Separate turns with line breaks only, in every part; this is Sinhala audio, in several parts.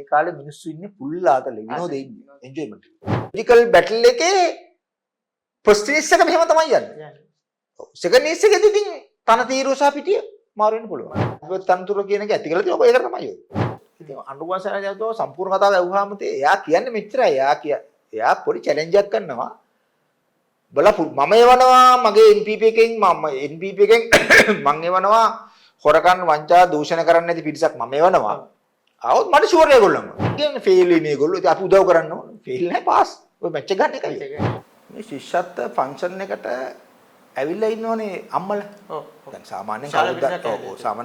මේ කාලේ මිනිස්සු ඉන්නේ full ආතලේ විනෝදේ ඉන්නේ enjoyment. Physical battle එකේ prestige එක මෙහෙම තමයි යන්නේ. second is එකේදී ඉතින් තන තීරුව සහ පිටිය මාරු වෙන්න පුළුවන්. ඔබ තනතුර කියන එක ඇති කරලා තියෙනවා ඔබ ඒකට තමයි යන්නේ. ඉතින් අනුගමනය කරනවා සම්පූර්ණ කතාව ඇහුවාම එයා කියන්නේ මෙච්චරයි. එයා පොඩි චැලෙන්ජ් එකක් කරනවා. බලපු මම එවනවා මගේ NPP එකෙන් NPP එකෙන් මම එවනවා හොරකම් වංචා දූෂණ කරන්න නැති පිරිසක් මම එවනවා. ආවොත් මට ෂුවර් ඒගොල්ලන්ම. කියන්නේ ෆේල් වෙන්නේ ඒගොල්ලෝ. ඉතින් අපි උදව් කරන්න ඕන. ෆේල් නැහැ පාස්. ඔය මැච් එක ගන්න එකයි. මේ ශිෂ්‍යත්ව ෆන්ක්ෂන් එකට ඇවිල්ලා ඉන්නෝනේ අම්මලා. ඔව්. දැන් සාමාන්‍යයෙන්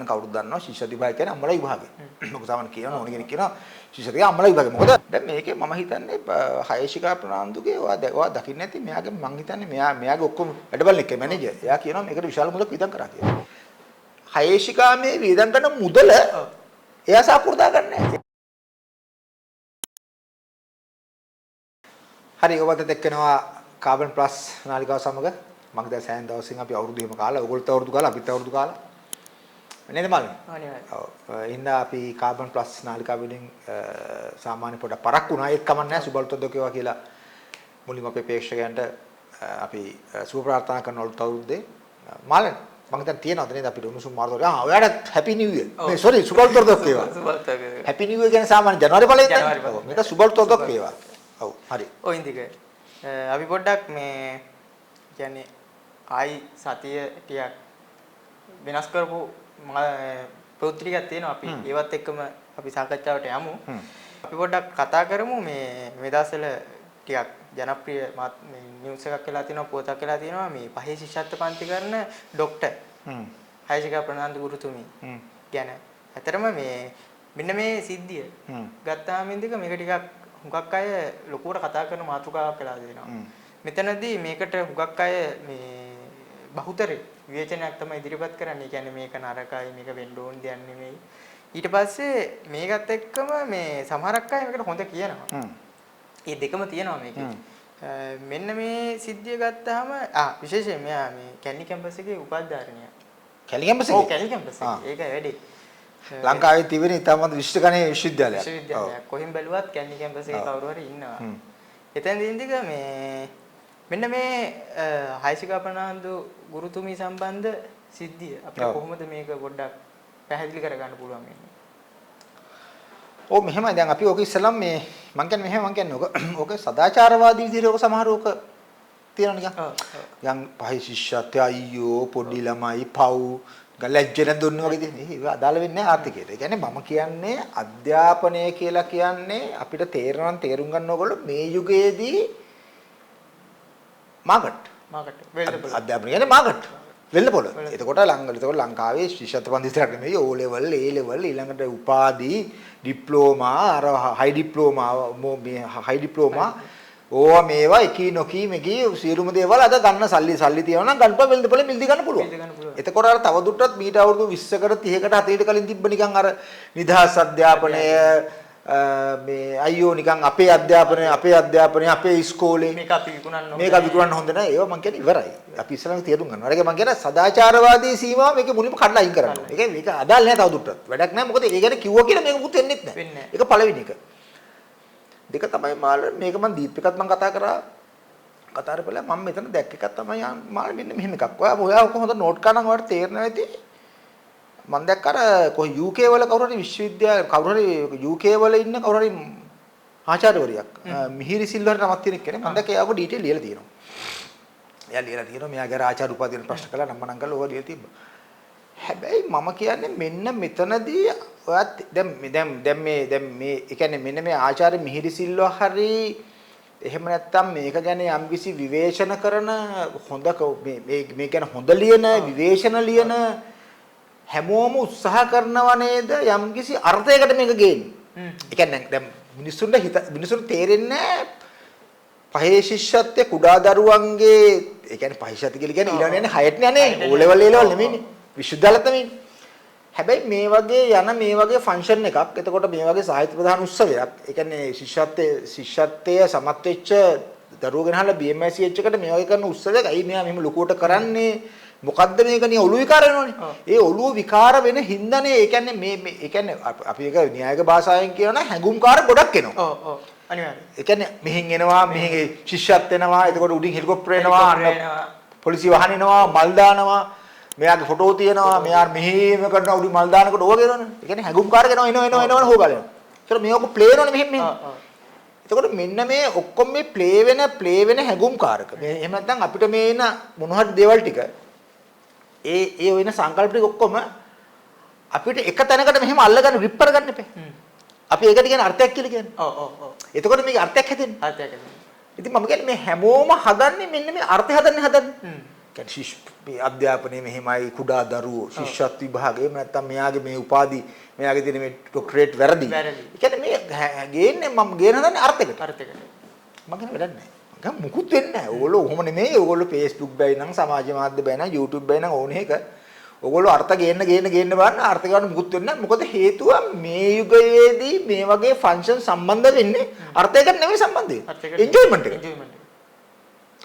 කවුරුද දන්නවා ශිෂ්‍ය විභාගය කියන්නේ අම්මලා විභාගය. මොකද සාමාන්‍ය කියනවා ඕන කෙනෙක් කියනවා ශිෂ්‍ය විභාගය අම්මලා විභාගය. මොකද දැන් මේකේ මම හිතන්නේ හයේශිකා ප්‍රනාන්දුගේ ඔයා දකින්න නැති මෙයාගේ මං හිතන්නේ මෙයාගේ ඔක්කොම වැඩබලන එකේ මැනේජර්. එයා කියනවා මේකට විශාල මුදලක් වියදම් කරා කියලා. හයේශිකා මේ වියදම් කරන මුදල එයා සාපෘදා ගන්න නැහැ. හරි ඔබත් එක්කනවා කාබන් ප්ලස් නාලිකාව සමග මම දැන් සෑහෙන දවසින් අපි අවුරුදු එහෙම කාලා ඔයගොල්ලෝ අවුරුදු කාලා අපිත් අවුරුදු කාලා නේද මල්ලි? ඔව්. ඉන්න අපි කාබන් ප්ලස් නාලිකාව වලින් සාමාන්‍ය පොඩ පරක් වුණා ඒත් කමක් නැහැ සුබල්තොත් දොකේවා කියලා මුලින්ම අපේ ප්‍රේක්ෂකයන්ට අපි සුබ ප්‍රාර්ථනා කරන අවුරුද්දේ මල්ලි මම දැන් තියනවාද නේද අපිට උණුසුම් මාර්ගවල ඔයාලට හැපි නිව් ඉයර්. මේ සෝරි සුබල්තොත් දොකේවා. හැපි නිව් ඉයර් කියන්නේ සාමාන්‍ය ජනවාරි පළවෙනිදා. මේක සුබල්තොත් දොකේවා. ඔව් හරි.
ඔය ඉන්දික අපි පොඩ්ඩක් මේ කියන්නේ ආයි සතිය ටිකක් වෙනස් කරපු ප්‍රවෘත්ති ටිකක් තියෙනවා අපි ඒවත් එක්කම අපි සාකච්ඡාවට යමු. අපි පොඩ්ඩක් කතා කරමු මේ දවස්වල ටිකක් ජනප්‍රිය නිවුස් එකක් කියලා තියෙනවා පොතක් කියලා තියෙනවා මේ පහේ ශිෂ්‍යත්ව පන්ති කරන ડોක්ටර් හයේශිකා ප්‍රනාන්දු ගුරුතුමී ගැන. ඇතරම මෙන්න මේ සිද්ධිය ගත්තාම ඉඳික මේක ටිකක් හුඟක් අය ලොකුවට කතා කරන මාතෘකාවක් කියලා දෙනවා. මෙතනදී මේකට හුඟක් අය මේ බහුතරේ විවේචනයක් තමයි ඉදිරිපත් කරන්නේ. කියන්නේ මේක නරකයි මේක වෙන්න ඕන දෙයක් නෙමෙයි. ඊට පස්සේ මේකත් එක්කම මේ සමහරක් අය මේකට හොඳ කියනවා. මේ දෙකම තියෙනවා මේකේ. මෙන්න මේ සිද්ධිය ගත්තාම විශේෂයෙන් මෙයා මේ කැලණි කැම්පස් එකේ උපාධාරණිය.
කැලණි කැම්පස් එකේ?
ඔව් කැලණි කැම්පස් එකේ. ඒක වැඩි.
ලංකාවේ තිබෙන ඉතාමත් විශිෂ්ට ගණේ විශ්වවිද්‍යාලයක්.
විශ්වවිද්‍යාලයක්. කොහෙන් බැලුවත් කැලණි කැම්පස් එකේ කවුරු හරි ඉන්නවා. එතෙන්දී ඉඳික මෙන්න මේ හයේශිකා ප්‍රනාන්දු ගුරුතුමී සම්බන්ධ සිද්ධිය අපිට කොහොමද මේක පොඩ්ඩක් පැහැදිලි කරගන්න පුළුවන් වෙන්නේ? ඔව්
මෙහෙමයි දැන් අපි ඔක ඉස්සලම් මේ මං කියන්නේ ඔක සදාචාරවාදී විදිහට ඔක සමහර ඔක තියෙනවා නිකන්. යම් පහේ ශිෂ්‍යත්වය අයියෝ පොඩි ළමයි පව් ගලැජ්ජන දුන්න වගේ ඉතින් ඒක අදාළ වෙන්නේ නැහැ ආර්ථිකයට. ඒ කියන්නේ මම කියන්නේ අධ්‍යාපනය කියලා කියන්නේ අපිට තේරුම් ගන්න ඕගොල්ලෝ මේ යුගයේදී මාකට් අධ්‍යාපනය කියන්නේ මාකට් වෙන්න පොළ. එතකොට ලංකාවේ ශිෂ්‍යත්ව පන්ති විතරක් නෙමෙයි O level A level ඊළඟට උපාධි ඩිප්ලෝමා අර හයි ඩිප්ලෝමා ඕවා මේවා එකී නොකී මෙකී සියලුම දේවල් අද ගන්න සල්ලි තියෙනවා නම් ගන්නපා වෙළඳ පොලේ මිල්දි ගන්න පුළුවන්. එතකොට අර තවදුරටත් මීට අවුරුදු 20කට 30කට 40කට කලින් තිබ්බ නිකන් අර නිදහස් අධ්‍යාපනය මේ අයියෝ නිකන් අපේ අධ්‍යාපනය අපේ ඉස්කෝලේ මේක අපි විකුණන්න හොඳ නැහැ. ඒවා මං කියන්නේ ඉවරයි. අපි ඉස්සරහට තේරුම් ගන්නවා. ඒකේ මං කියන්නේ සදාචාරවාදී සීමාව මේකේ මුලින්ම කඩලා අයින් කරන්න ඕනේ. මේක අදාළ නැහැ තවදුරටත්. වැඩක් නැහැ. මොකද ඒ ගැන කිව්වා කියලා මේක මුකුත් වෙන්නේ නැහැ. ඒක පළවෙනි එක. දෙක තමයි මාළ මේක මම දීප් එකත් මම කතා කරපළා මම මෙතන දැක්ක එකක් තමයි මාළ මෙන්න මෙහෙම එකක්. ඔයා කොහොමද නෝට් කරනවා ඔයාලට තේරෙනවා ඇති. මම දැක්ක අර කොහේ UK වල කවුරු හරි විශ්වවිද්‍යාල කවුරු හරි UK වල ඉන්න කවුරු හරි ආචාර්යවරියක් මිහිරි සිල්වර නමක් තියෙන කෙනෙක් මම දැක්ක එයාගේ ඩීටේල් ලියලා තියෙනවා. එයා ලියලා තියෙනවා මෙයාගේ ආචාර්ය උපාධියට ප්‍රශ්න කළා නම් මනම් කළා ඔය ලියලා තිබ්බා. හැබැයි මම කියන්නේ මෙන්න මෙතනදී ඔයත් දැන් මේ ඒ කියන්නේ මෙන්න මේ ආචාර්ය මිහිරි සිල්වා හරි එහෙම නැත්නම් මේක ගැන යම්කිසි විවේචන කරන හොඳ මේ කියන්නේ හොඳ ලියන විවේචන ලියන හැමෝම උත්සාහ කරනව නේද යම්කිසි අර්ථයකට මේක ගේන්නේ. ඒ කියන්නේ දැන් මිනිසුන්ට තේරෙන්නේ පහේ ශිෂ්‍යත්වයේ කුඩා දරුවන්ගේ ඒ කියන්නේ පහේ ශිෂ්‍යත්ව කියලා කියන්නේ ඊළඟ යන්නේ 6ට යන්නේ O level A level නෙමෙයිනේ. විශ්වවිද්‍යාලෙත් නෙමෙයිනේ. හැබැයි මේ වගේ ෆන්ක්ෂන් එකක් එතකොට මේ වගේ සාහිත්‍ය ප්‍රධාන උත්සවයක් ඒ කියන්නේ ශිෂ්‍යත්වයේ සමත් වෙච්ච දරුවෝ ගෙනහලා BMICH එකට මේ වගේ කරන උත්සවයක් ඇයි මෙයා මෙහෙම ලොකුවට කරන්නේ මොකද්ද මේක නිය ඔළුව විකාර වෙනවනේ. ඒ ඔළුව විකාර වෙන හින්දානේ ඒ කියන්නේ මේ ඒ කියන්නේ අපි ඒක න්‍යායික භාෂාවෙන් කියනවා හැඟුම්කාර ගොඩක් එනවා.
ඔව් අනිවාර්යයෙන්.
ඒ කියන්නේ මෙහින් එනවා මෙහි ශිෂ්‍යත් එනවා එතකොට උඩින් හෙලිකොප්ටර් එනවා පොලිසිය වහන එනවා මල් දානවා මෙයාගේ ෆොටෝ තියෙනවා මෙයා මෙහෙම කරනවා උඩින් මල් දානකොට ඕක කරනවනේ. ඒ කියන්නේ හැඟුම්කාර කෙනා එනවා හොගාලෙනවා. ඒතර මේක ප්ලේ වෙනවනේ මෙහෙම. එතකොට මෙන්න මේ ඔක්කොම මේ ප්ලේ වෙන හැඟුම්කාරක. මේ එහෙම නැත්නම් අපිට මේ එන මොන හරි දේවල් ටික ඒ වෙන සංකල්ප ටික ඔක්කොම අපිට එක තැනකට මෙහෙම අල්ලගන්න රිප්පර ගන්න එපා. අපි ඒකට කියන අර්ථයක් කියලා කියන්නේ.
ඔව්.
එතකොට මේක අර්ථයක් හැදෙන්නේ.
අර්ථයක් හැදෙන්නේ.
ඉතින් මම කියන්නේ මේ හැමෝම හදන්නේ මෙන්න මේ අර්ථය හදන්නේ. කියන්නේ මේ අධ්‍යාපනයේ මෙහෙමයි කුඩා දරුවෝ ශිෂ්‍යත්ව විභාගයේ නැත්තම් මෙයාගේ මේ උපාධි මෙයාගේ තියෙන මේ ඩොක්ටරේට් වැරදි. ඒ කියන්නේ මේ ගේන්නේ මම ගේන හදන්නේ අර්ථයකට. මම කියන වැඩක් නැහැ. ගම් මුකුත් වෙන්නේ නැහැ. ඕගොල්ලෝ ඔහොම නෙමෙයි. ඕගොල්ලෝ Facebook බැයි නම් සමාජ මාධ්‍ය බැයි නම් YouTube බැයි නම් ඕනේ එක. ඕගොල්ලෝ අර්ථ ගේන්න බලන්න අර්ථ ගන්න මුකුත් වෙන්නේ නැහැ. මොකද හේතුව මේ යුගයේදී මේ වගේ ෆන්ක්ෂන් සම්බන්ධ වෙන්නේ අර්ථයකට නෙමෙයි සම්බන්ධ වෙන්නේ. එන්ජොයිමන්ට් එක.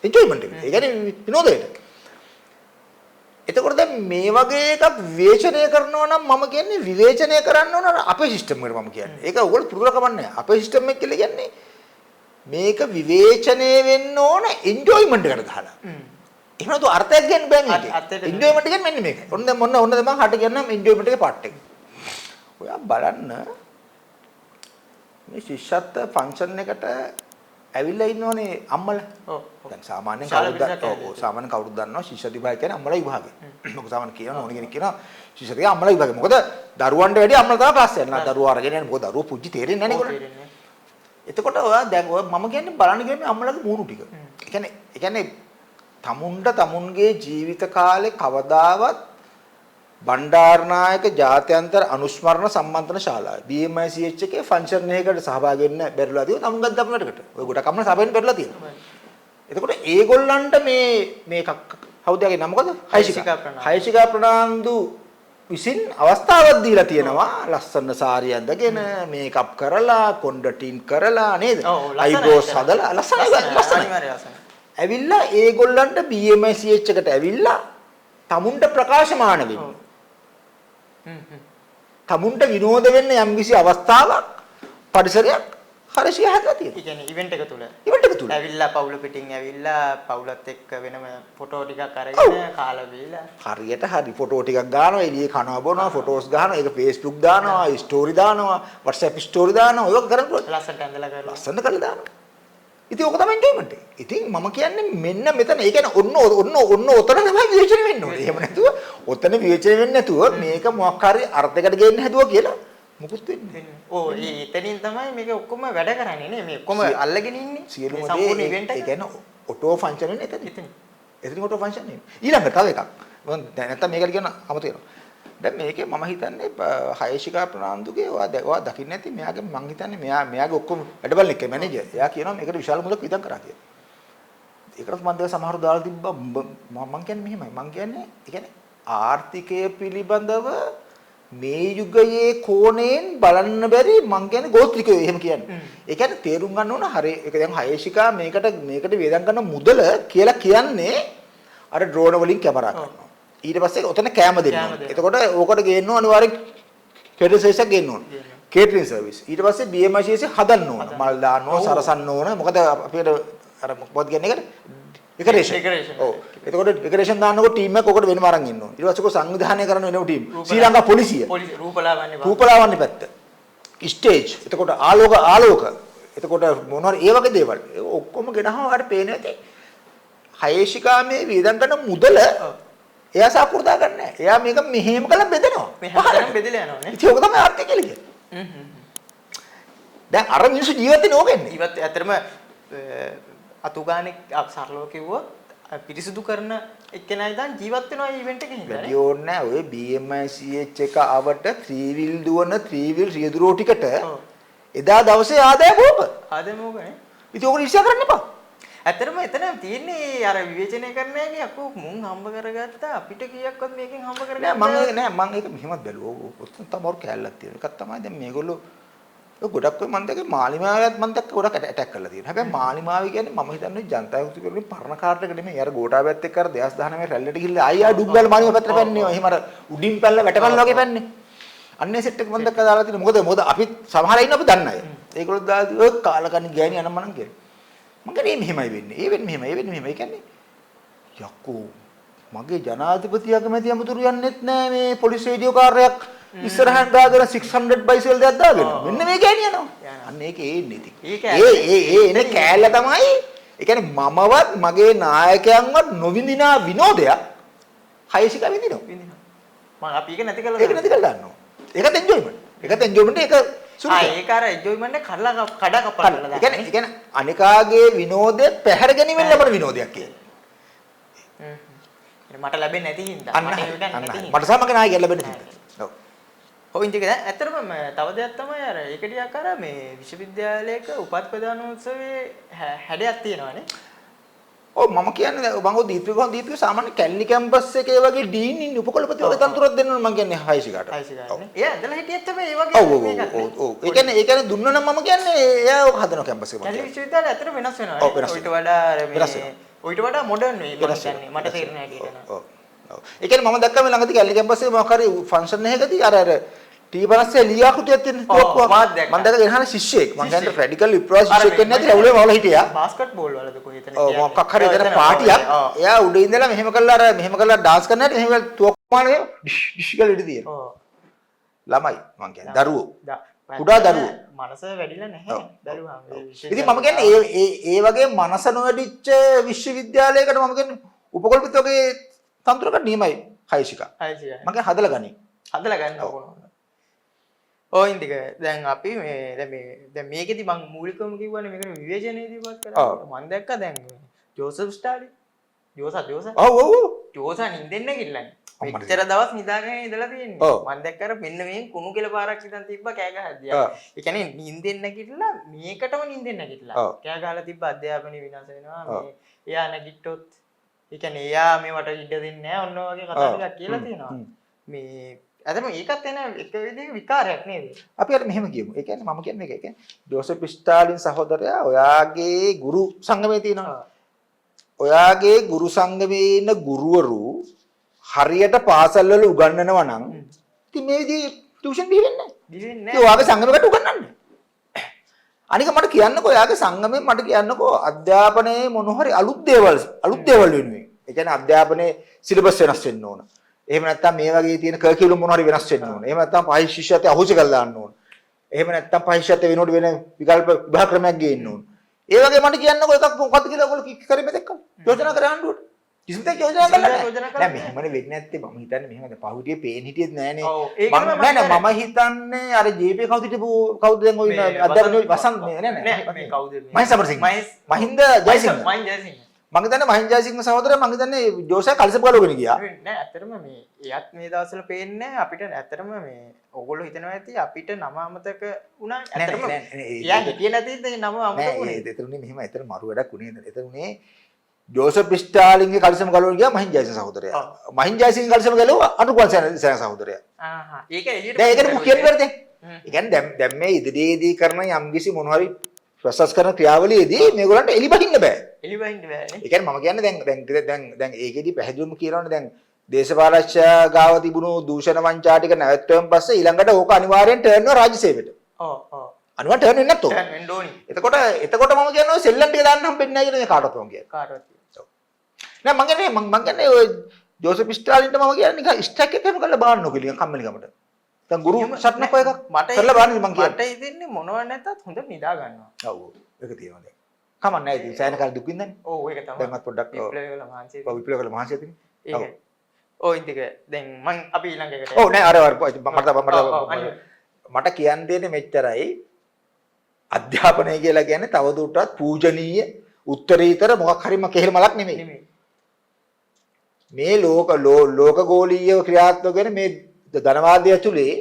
එන්ජොයිමන්ට් එක. ඒ කියන්නේ විනෝදයට. එතකොට දැන් මේ වගේ එකක් විවේචනය කරනවා නම් මම කියන්නේ විවේචනය කරන්න ඕන අපේ සිස්ටම් එකට මම කියන්නේ. ඒක ඕගොල්ලෝ පුරුදු කමන්නේ. අපේ සිස්ටම් එක කියලා කියන්නේ මේක විවේචනය වෙන්න ඕන එන්ජොයිමන්ට් එකට ගහලා. එහෙම නැතු අර්ථයක් ගන්න බෑ මේකේ. එන්ජොයිමන්ට් කියන්නේ මෙන්න මේක. ඔන්න දැන් මොන්න දැන් මම හට කියන්නම් එන්ජොයිමන්ට් එකේ පාර්ට් එක. ඔයා බලන්න මේ ශිෂ්‍යත්ව ෆන්ක්ෂන් එකට ඇවිල්ලා ඉන්නෝනේ අම්මලා. දැන් සාමාන්‍යයෙන් කවුරුද දන්නවා ශිෂ්‍ය විභාගය කියන්නේ අම්මලා විභාගේ. මොකද සාමාන්‍ය කියනවා ඕන කෙනෙක් කියනවා ශිෂ්‍ය විභාගය අම්මලා විභාගේ. මොකද දරුවන්ට වැඩි අම්මලා තමයි ක්ලාස් යන්නේ. දරුවෝ අරගෙන යන්නේ. මොකද දරුවෝ පුංචි තේරෙන්නේ නැහැ නේ. එතකොට ඔයා දැන් ඔය මම කියන්නේ බලන්න ගියේ මේ අම්මලාගේ මූණු ටික. ඒ කියන්නේ තමුන්ගේ ජීවිත කාලේ කවදාවත් බණ්ඩාරනායක ජාත්‍යන්තර අනුස්මරණ සම්මන්ත්‍රණ ශාලාවේ BMICH එකේ ෆන්ක්ෂන් එකකට සහභාගී වෙන්න බැරිලා තියෙනවා තමුන්ගත් අපනටකට. ඔය ගොඩක් අම්මලා සභාවෙන් බැරිලා තියෙනවා. එතකොට ඒගොල්ලන්ට මේ කවුද යගේ නම මොකද? හයිසිකා ප්‍රනාන්දු විසින් අවස්ථාවක් දීලා තියෙනවා ලස්සන සාරිය ඇඳගෙන මේකප් කරලා කොණ්ඩටින් කරලා නේද? අයිබ්‍රෝස් හදලා ලස්සනයි. ඇවිල්ලා ඒගොල්ලන්ට BMICH එකට ඇවිල්ලා තමුන්ට ප්‍රකාශමාන වෙන්න. තමුන්ට විනෝද වෙන්න යම්කිසි අවස්ථාවක් පරිසරයක් හරිසිය හදලා තියෙනවා.
ඒ කියන්නේ ඉවෙන්ට් එක තුල.
ඉවෙන්ට් එක තුල.
ඇවිල්ලා පවුල පිටින් ඇවිල්ලා පවුලත් එක්ක වෙනම ෆොටෝ ටිකක් අරගෙන කාලා බීලා.
හරියට හරි ෆොටෝ ටිකක් ගන්නවා එළියේ කනවා බොනවා ෆොටෝස් ගන්නවා ඒක Facebook දානවා ස්ටෝරි දානවා WhatsApp ස්ටෝරි දානවා ඒක කරන්නේ
ලස්සනට ඇඳලා කරලා.
ලස්සන කරලා දානවා. ඉතින් ඕක තමයි එන්ජොයිමන්ට් එක. ඉතින් මම කියන්නේ මෙන්න මෙතන ඒ කියන්නේ ඔන්න ඔතන තමයි විවේචනය වෙන්න ඕනේ. එහෙම නැතුව ඔතන විවේචනය වෙන්නේ නැතුව මේක මොකක් හරි අර්ථයකට ගේන්න හැදුවා කියලා මුකුත් වෙන්නේ නැහැ.
ඕ එතනින් තමයි මේක ඔක්කොම වැඩ කරන්නේ නේ. මේ ඔක්කොම අල්ලගෙන ඉන්නේ.
සියලුම දේ ඒ කියන්නේ ඔටෝ ෆන්ක්ෂන් වෙන්නේ එතන. එතනින් ඔටෝ ෆන්ක්ෂන් නෙමෙයි. ඊළඟ තව එකක්. මම නැත්තම් මේකට කියන අමතක වෙනවා. දැන් මේකේ මම හිතන්නේ හයශිකා ප්‍රනාන්දුගේ ඔයා දකින්න ඇති මෙයාගේ මං හිතන්නේ මෙයාගේ ඔක්කොම වැඩබලන එක මැනේජර්. එයා කියනවා මේකට විශාල මුදලක් වියදම් කරා කියලා. ඒකට මම සමහරව දාලා තිබ්බා මම කියන්නේ මෙහෙමයි. මං කියන්නේ ඒ කියන්නේ ආර්ථිකය පිළිබඳව මේ යුගයේ කෝණයෙන් බලන්න බැරි මං කියන්නේ ගෝත්‍රිකයෝ එහෙම කියන්නේ. ඒ කියන්නේ තේරුම් ගන්න ඕන හරිය ඒක දැන් හයශිකා මේකට වියදම් කරන මුදල කියලා කියන්නේ අර ඩ්‍රෝන වලින් කැමරා කරනවා. ඊට පස්සේ ඔතන කැම දෙන්න ඕනේ. එතකොට ඕකට ගේන්න ඕන අනිවාර්යෙන් කේටරින් සර්විස් එකක් ගේන්න ඕන. කේටරින් සර්විස්. ඊට පස්සේ BMICS හදන්න ඕන. මල් දාන්න ඕන, සරසන්න ඕන. මොකද අපිට අර මොකක්ද කියන්නේ ඒකට? ඩෙකරේෂන්. ඔව්. එතකොට ඩෙකරේෂන් දාන්නකොට ටීම් එකක් ඔකට වෙනම අරන් ඉන්න ඕන. ඊට පස්සේ සංවිධානය කරන වෙනම ටීම්. ශ්‍රී ලංකා පොලිසිය. රූපලාවන්‍ය පැත්ත. ස්ටේජ්. එතකොට ආලෝක. එතකොට මොනවාරි ඒ වගේ දේවල්. ඔක්කොම ගෙනහම අර පේන්නේ නැති. හයේශිකා මේ වියදම් කරන මුදල එයා සාපෘදා ගන්න නැහැ. එයා මේක මෙහෙම කළා බෙදනවා.
මෙහෙම බෙදලා යනවා නේ.
ඒක ඔක තමයි අර්ථය කියලා කියන්නේ. දැන් අර මිනිස්සු ජීවත් වෙන්නේ ඕකෙන්නේ.
ජීවත් ඇත්තටම අතුගානේ සරලව කිව්වොත් පිරිසිදු කරන එක්කෙනා ඉඳන් ජීවත් වෙනවා ඉවෙන්ට් එකේ හින්දා නේ. වැඩි ඕනේ නැහැ. ඔය BMICH එක ආවට 3 wheel දුවන 3 wheel රියදුරෝ ටිකට එදා දවසේ ආදායම ඕක. ආදායම ඕක නේ. ඉතින් ඕක ඉස්සර කරන්න එපා. ඇත්තටම එතන තියෙන්නේ අර විවේචනය කරන එකේ අපෝ මුන් හම්බ කරගත්තා අපිට කීයක්වත් මේකෙන් හම්බ කරගන්න
නෑ මම ඒක මෙහෙමත් බැලුවා. ඔතන තමයි කැලලක් තියෙනවා. එකක් තමයි දැන් මේගොල්ලෝ ඔය ගොඩක් ඔය මම දැක්කේ මාලිමාවයත් මම දැක්ක ගොඩක් ඇටැක් කරලා තියෙනවා. හැබැයි මාලිමාව කියන්නේ මම හිතන්නේ ජනතා විමුක්ති පෙරමුණේ පරණ කාර්ට එක නෙමෙයි. අර ගෝඨාභයත් එක්ක අර 2019 රැල්ලට ගිහිල්ලා ආයෙ ඩුබ්ගල් මාලිමාව පැත්තට පැන්නේ. එහෙම අර උඩින් පැල්ල වැටපල්ල වගේ පැන්නේ. අන්නේ සෙට් එක මම දැක්ක දාලා තියෙනවා. මොකද අපි සමහර අය ඉන්න අපි දන්න අය. ඒගොල්ලෝ දාලා ඔය කාලකන්ණි ගෑණි අනම්මනම් කියලා. මම කියන්නේ මෙහෙමයි වෙන්නේ. ඒ වෙන්නේ මෙහෙමයි. ඒ වෙන්නේ මෙහෙමයි. ඒ කියන්නේ යකෝ මගේ ජනාධිපති අගමැති අමුතුරු යන්නෙත් නෑ මේ පොලිස් රේඩියෝ කාර්යයක් ඉස්සරහන් දාගෙන 600 බයිසිකල් දෙයක් දාගෙන මෙන්න මේ ගෑණි යනවා. අන්න ඒක ඒන්නේ ඉතින්. ඒ එනේ කෑල්ල තමයි. ඒ කියන්නේ මමවත් මගේ නායකයන්වත් නොවිඳිනා විනෝදයක් හයසික විඳිනවා.
මම අපි ඒක නැති කළා.
ඒක නැති කළා දාන්නවා. ඒකත් එන්ජොයිමන්ට්. ඒකත් එන්ජොයිමන්ට් ඒක
ඒක අර එන්ජොයිමන්ට් එක කඩා කපලා දානවා.
ඒ කියන්නේ අනිකාගේ විනෝදේ පැහැර ගැනීමෙන් ලබන විනෝදයක් කියන්නේ.
මට ලැබෙන්නේ නැති හින්දා
මට සමග නායකයෙක් ලැබෙන්නේ නැති. ඔව්.
ඔව් ඉතින් ඇත්තටම තව දෙයක් තමයි අර ඒක ටිකක් අර මේ විශ්වවිද්‍යාලයක උපත් ප්‍රදානෝත්සවයේ හැඩයක් තියෙනවානේ.
ඔව් මම කියන්නේ මම ඔය දීප්තික සාමාන්‍ය කැලණි කැම්පස් එකේ වගේ ඩීන් ඉන්න උපකුලපති වගේ තනතුරක් දෙන්න ඕන මම කියන්නේ 600කට.
600කට. එයා ඇදලා හිටියෙත් තමයි ඒ වගේ මේකත්.
ඔව්. ඒ කියන්නේ දුන්නා නම් මම කියන්නේ එයා ඔක හදන කැම්පස් එක.
කැලණි විශ්වවිද්‍යාලය ඇත්තට වෙනස් වෙනවා. ඊට වඩා මේ ඊට වඩා මොඩර්න් වෙයි මම කියන්නේ මට තේරෙන හැටියට නේද. ඔව්.
ඒ කියන්නේ මම දැක්කම ළඟදී කැලණි කැම්පස් එකේ මොකක් හරි ෆන්ක්ෂන් එකකදී අර T50 ලියාකෘතියක් තියෙන තුවක්කුවක් මම දැක්ක ගෙනහන ශිෂ්‍යෙක් මම කියන්නේ රැඩිකල් විප්ලව ශිෂ්‍යෙක් වෙන්නේ නැති රැවුලේ වල හිටියා
බාස්කට් බෝල් වලද කොහෙද
ඔව් මොකක් හරි එතන පාටියක් එයා උඩ ඉඳලා මෙහෙම කළා ඩාන්ස් කරන හැටි මෙහෙම තුවක්කුමානේ ඩිෂ් කියලා ඉඳී තියෙනවා. ඔව්. ළමයි මම කියන්නේ දරුවෝ. කුඩා දරුවෝ.
මනස වැඩිලා නැහැ දරුවා.
ඉතින් මම කියන්නේ ඒ වගේ මනස නොවැඩිච්ච විශ්වවිද්‍යාලයකට මම කියන්නේ උපකුලපති වගේ තන්ත්‍රකට නියමයි 600ක. 600. මම කියන්නේ හදලා ගනි.
හදලා ගන්න ඕන. ඔය ඉන්දික දැන් අපි දැන් මේකෙදි මම මූලිකවම කිව්වනේ මේකට විවේචනයේදී වත් කරා. මම දැක්කා දැන් ජෝසප් ස්ටාලින්. ජෝසා.
ඔව් ඔව්.
ජෝසා නින්දෙන් නැගිටලානේ. මෙච්චර දවස් නිදාගෙන ඉඳලා තියෙන්නේ. මම දැක්ක අර මෙන්න මේ කුණු කෙල පාරක් ඉඳන් තිබ්බා කෑ ගහද්දියා. ඒ කියන්නේ නින්දෙන් නැගිටලා මේකටම නින්දෙන් නැගිටලා. කෑ ගහලා තිබ්බ අධ්‍යාපනය විනාශ වෙනවා. මේ එයා නැගිට්ටොත් ඒ කියන්නේ එයා මේවට ඉඩ දෙන්නේ නැහැ ඔන්න වගේ කතා ටිකක් කියලා තියෙනවා. මේ අදම ඒකත් එන එක විදිහක විකාරයක් නේද? අපි අර මෙහෙම කියමු. ඒ කියන්නේ මම කියන්නේ මේක. ඒ කියන්නේ ජෝසප් ස්ටාලින් සහෝදරයා ඔයාගේ ගුරු සංගමේ තියෙනවා. ඔයාගේ ගුරු සංගමේ ඉන්න ගුරුවරු හරියට පාසල් වල උගන්වනවා නම් ඉතින් මේ විදිහේ ටියුෂන් දී වෙන්නේ නැහැ. දී වෙන්නේ නැහැ. ඒ ඔයාගේ සංගමයකට උගන්වන්න. අනික මට කියන්නකෝ ඔයාගේ සංගමයෙන් මට කියන්නකෝ අධ්‍යාපනයේ මොන හරි අලුත් දේවල් වෙනුවෙන්. ඒ කියන්නේ අධ්‍යාපනයේ සිලබස් වෙනස් වෙන්න ඕන. එහෙම නැත්නම් මේ වගේ තියෙන කර්කියුලම් මොන හරි වෙනස් වෙන්න ඕන. එහෙම නැත්නම් පහයි ශිෂ්‍යත්වය අහුසි කරලා දාන්න ඕන. එහෙම නැත්නම් පහයි ශිෂ්‍යත්වය වෙනකොට වෙන විකල්ප විභාග ක්‍රමයක් ගේන්න ඕන. ඒ වගේ මට කියන්නකෝ එකක් මොකද්ද කියලා ඔයගොල්ලෝ කික් කරේ මෙතෙක් යෝජනා කරේ ආණ්ඩුවට. කිසිම දෙයක් යෝජනා කළා නැහැ. දැන් මෙහෙමනේ වෙන්නේ නැත්තේ මම හිතන්නේ මෙහෙමද පහුටියේ පේන් හිටියෙත් නෑනේ. මම හිතන්නේ අර ජීපී කවුද හිටපු කවුද දැන් ඔය අධ්‍යාපනයේ වසන්ත නෑ මේ කවුද මේ මහින්ද සමරසිංහ මහින්ද ජයසිංහ මම හිතන්නේ මහින්ද ජයසිංහ සහෝදරයා මම හිතන්නේ ජෝසයා කලිසප ගලවගෙන ගියා. නෑ ඇත්තටම මේ එයත් මේ දවස්වල පේන්නේ අපිට ඇත්තටම මේ ඕගොල්ලෝ හිතනවා ඇති අපිට නම අමතක වුණා. ඇත්තටම එයා හිටියේ නැතිද නම අමතක වුණේ. ඒතරුනේ මෙහෙම ඇත්තට මරු වැඩක් උනේ නේද. ඒතරුනේ ජෝසප් ස්ටාලින්ගේ කලිසම ගලවගෙන ගියා මහින්ද ජයසිංහ සහෝදරයා. මහින්ද ජයසිංහ කලිසම ගලවුවා අනුකුමාර සේන සහෝදරයා. ඒක එළියට දැන් ඒකට මුඛ්‍යයෙන් කරදේ. ඒ කියන්නේ දැන් මේ ඉදිරියේදී කරන යම්කිසි මොන හරි ප්‍රොසෙස් කරන ක්‍රියාවලියේදී මේගොල්ලන්ට එලි බහින්න බෑ. එලි බහින්න බෑනේ. ඒ කියන්නේ මම කියන්නේ දැන් ඒකෙදි පැහැදිලිවම කියනවනේ දැන් දේශපාලනඥ ගාව තිබුණු දූෂණ වංචා ටික නැවැත්වුවන් පස්සේ ඊළඟට ඕක අනිවාර්යෙන් ටර්න් වෙනවා රාජ්‍ය සේවයට. ඔව් ඔව්. අනිවාර්යෙන් ටර්න් වෙන්නේ නැත්තෝ. ටර්න් වෙන්න ඕනි. එතකොට මම කියන්නේ ඔය සෙල්ලම් ටික දාන්න හම්බෙන්නේ නැහැ කියලා කාටවත් මම කියන්නේ. කාටවත්. ඔව්. නෑ මම කියන්නේ ඔය ජෝසප් ස්ටාලින්ට මම කියන්නේ නිකන් ස්ටැක් එකම කරලා බාන්නෝ කියලා කම්මැලි කමට. දැන් ගුරු සටනක් ඔය එකක් කරලා බලන්න මම කියන්නේ. මට ඉතින්නේ මොනව නැතත් හොඳට නිදා ගන්නවා. ඔව් ඒක තියෙනවා දැන්. කමක් නැහැ ඉතින් සෑහෙන කාලෙ දුක් විඳන්නේ. ඔව් ඒක තමයි. දැන්වත් පොඩ්ඩක් විප්ලවයකල මහන්සිය. ඔව් විප්ලවයකල මහන්සිය තියෙන්නේ. ඒක. ඔව් ඉතින් දැන් මම අපි ඊළඟ එකට. ඔව් නෑ අර මට කියන්න තියෙන්නේ මෙච්චරයි. අධ්‍යාපනය කියලා කියන්නේ තවදුරටත් පූජනීය උත්තරීතර මොකක් හරි කෙහෙල් මලක් නෙමෙයි. මේ ලෝකගෝලීය ක්‍රියාත්මක වෙන මේ ධනවාදය ඇතුලේ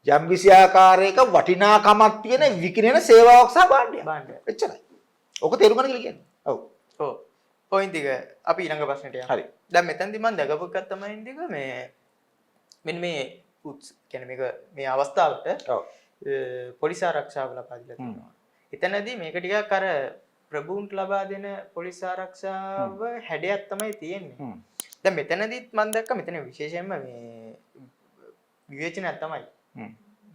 යම් කිසි ආකාරයක වටිනාකමක් තියෙන විකිනෙන සේවාවක් සහ භාණ්ඩයක්. එච්චරයි. ඔක තේරුම් ගන්න කියලා කියන්නේ. ඔව්. ඔව්. පොයින්ට් එක අපි ඊළඟ ප්‍රශ්නෙට යමු. හරි. දැන් මෙතනදී මම දැකපු එකක් තමයි ඉන්දික මේ මෙන්න මේ කියන්නේ මේක මේ අවස්ථාවට පොලිස් ආරක්ෂාව ලබා දීලා තියෙනවා. එතනදී මේක ටිකක් අර ප්‍රභූන්ට ලබා දෙන පොලිස් ආරක්ෂාව හැඩයක් තමයි තියෙන්නේ. දැන් මෙතනදිත් මම දැක්ක මෙතන විශේෂයෙන්ම මේ විවේචනයක් තමයි.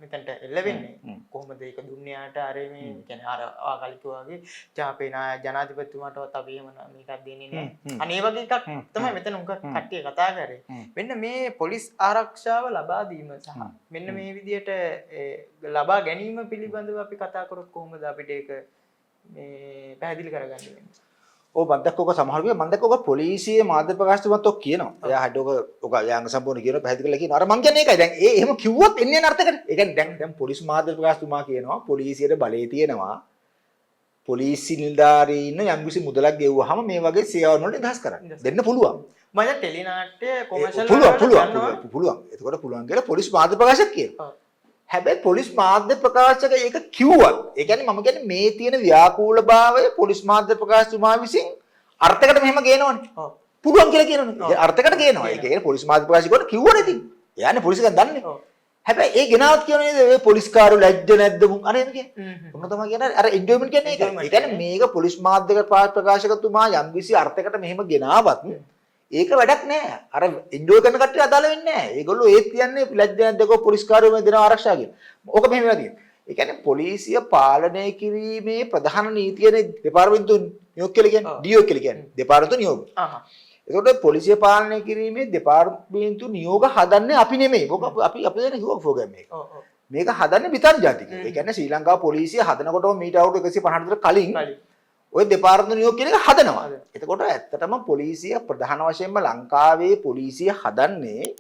මෙතනට එල්ල වෙන්නේ කොහොමද ඒක දුන්නේ යාට අර මේ කියන්නේ අර ආකල්පික වගේ ජාපේ ජනාධිපතිතුමාටවත් අපි එහෙම මේකක් දෙන්නේ නැහැ. අනේ වගේ එකක් තමයි මෙතන උන්ක කට්ටිය කතා කරේ. මෙන්න මේ පොලිස් ආරක්ෂාව ලබා දීම සහ මෙන්න මේ විදියට ලබා ගැනීම පිළිබඳව අපි කතා කරොත් කොහොමද අපිට ඒක මේ පැහැදිලි කරගන්න වෙන්නේ?
ඔව් මම දැක්ක සමහර වෙලාව මම දැක්ක පොලිසියේ මාධ්‍ය ප්‍රකාශතුමත් ඔක් කියනවා. එයා හඩ ඔක යාංග සම්පූර්ණ කියනවා පැහැදිලි කරලා කියනවා. අර මං කියන්නේ ඒකයි. දැන් එහෙම කිව්වොත් එන්නේ නැ අර්ථයකට. ඒ කියන්නේ දැන් පොලිස් මාධ්‍ය ප්‍රකාශතුමා කියනවා පොලිසියට බලය තියෙනවා. පොලිසි නිලධාරීන් යම්කිසි මුදලක් ගෙවුවාම මේ වගේ සේවාවන් වලට නිදහස් කරන්න. දෙන්න පුළුවන්.
මම දැන් ටෙලිනාට්‍ය කොමර්ෂල්
පුළුවන්. එතකොට පුළුවන් කියලා පොලිස් මාධ්‍ය ප්‍රකාශක කියනවා. හැබැයි පොලිස් මාධ්‍ය ප්‍රකාශක ඒක කිව්වත් ඒ කියන්නේ මම කියන්නේ මේ තියෙන ව්‍යාකූලභාවය පොලිස් මාධ්‍ය ප්‍රකාශතුමා විසින් අර්ථයකට මෙහෙම ගේනවනේ. පුළුවන් කියලා කියනවනේ. අර්ථයකට ගේනවා. ඒ කියන්නේ පොලිස් මාධ්‍ය ප්‍රකාශකවට කිව්වනේ ඉතින්. එයානේ පොලිස් එකෙන් දන්නේ. හැබැයි ඒ ගෙනාවත් කියනවා නේද මේ පොලිස්කාරු ලැජ්ජ නැද්ද මුන් අර එහෙම කියන්නේ. මොන තමයි කියන්නේ අර එන්ජොයිමන්ට් කියන්නේ ඒක. ඒ කියන්නේ මේක පොලිස් මාධ්‍ය ප්‍රකාශකතුමා යම්කිසි අර්ථයකට මෙහෙම ගෙනාවත් ඒක වැඩක් නෑ. අර එන්ජොයි කරන කට්ටිය අදාළ වෙන්නේ නෑ. ඒගොල්ලෝ ඒත් කියන්නේ ලැජ්ජ නැද්දකෝ පොලිස්කාරයෝ මේ දෙන ආරක්ෂා කියලා. ඕක මෙහෙම වෙලා තියෙනවා. ඒ කියන්නේ පොලිසිය පාලනය කිරීමේ ප්‍රධාන නීතියනේ දෙපාර්තමේන්තු නියෝග කියලා කියන්නේ. ඩීఓ කියලා කියන්නේ. දෙපාර්තමේන්තු නියෝග. ඒකට පොලිසිය පාලනය කිරීමේ දෙපාර්තමේන්තු නියෝග හදන්නේ අපි නෙමෙයි. අපි දෙන හිවොක් ප්‍රෝග්‍රෑම් එක. මේක හදන්නේ බ්‍රිතාන්‍ය ජාතික. ඒ කියන්නේ ශ්‍රී ලංකාව පොලිසිය හදනකොටම මීට අවුරුදු 150 කට කලින් ඔය දෙපාර්තමේන්තු නියෝග කියන එක හදනවා. එතකොට ඇත්තටම පොලිසිය ප්‍රධාන වශයෙන්ම ලංකාවේ පොලිසිය හදන්නේ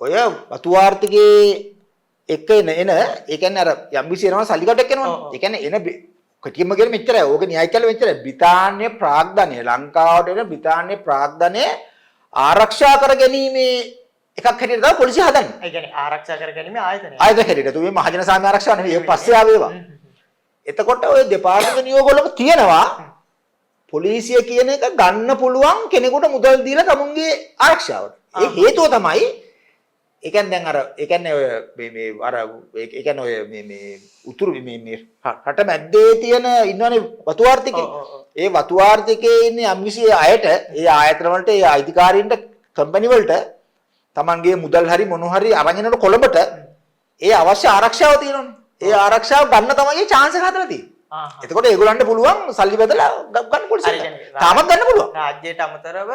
ඔය වතු ආර්ථිකයේ එක එන ඒ කියන්නේ අර යම්කිසි එනවා සල්ලි කටක් එනවනේ. ඒ කියන්නේ එන කටියම කියන මෙච්චරයි. ඕක න්‍යාය කළ මෙච්චරයි. බ්‍රිතාන්‍ය ප්‍රාග්ධනය ලංකාවට එන බ්‍රිතාන්‍ය ප්‍රාග්ධනය ආරක්ෂා කර ගැනීමේ එකක් හැටියට තමයි පොලිසිය හදන්නේ.
ඒ කියන්නේ ආරක්ෂා කර ගැනීම ආයතනය.
ආයතන හැටියට. මේ මහජන සාමය ආරක්ෂාව නෙවෙයි. ඒක පස්සේ ආවේවා. එතකොට ඔය දෙපාර්තමේන්තු නියෝගවලම තියෙනවා පොලිසිය කියන එක ගන්න පුළුවන් කෙනෙකුට මුදල් දීලා තමුන්ගේ ආරක්ෂාවට. ඒ හේතුව තමයි ඒ කියන්නේ දැන් අර ඒ කියන්නේ ඔය මේ අර ඒ කියන්නේ ඔය මේ උතුරු මේ රට මැද්දේ තියෙන ඉන්නවනේ වතු ආර්ථිකේ. ඒ වතු ආර්ථිකයේ ඉන්නේ යම්කිසි අයට ඒ ආයතන වලට ඒ අයිතිකාරීන්ට කම්පැනි වලට Tamanගේ මුදල් හරි මොන හරි අරන් එනකොට කොළඹට ඒ අවශ්‍ය ආරක්ෂාව තියෙනවනේ. ඒ ආරක්ෂාව ගන්න තමයි chance එක හදලා තියෙන්නේ. එතකොට ඒගොල්ලන්ට පුළුවන් සල්ලි බදලා ගන්න පොලිසියට. තාමත් ගන්න පුළුවන්.
රාජ්‍යයට අමතරව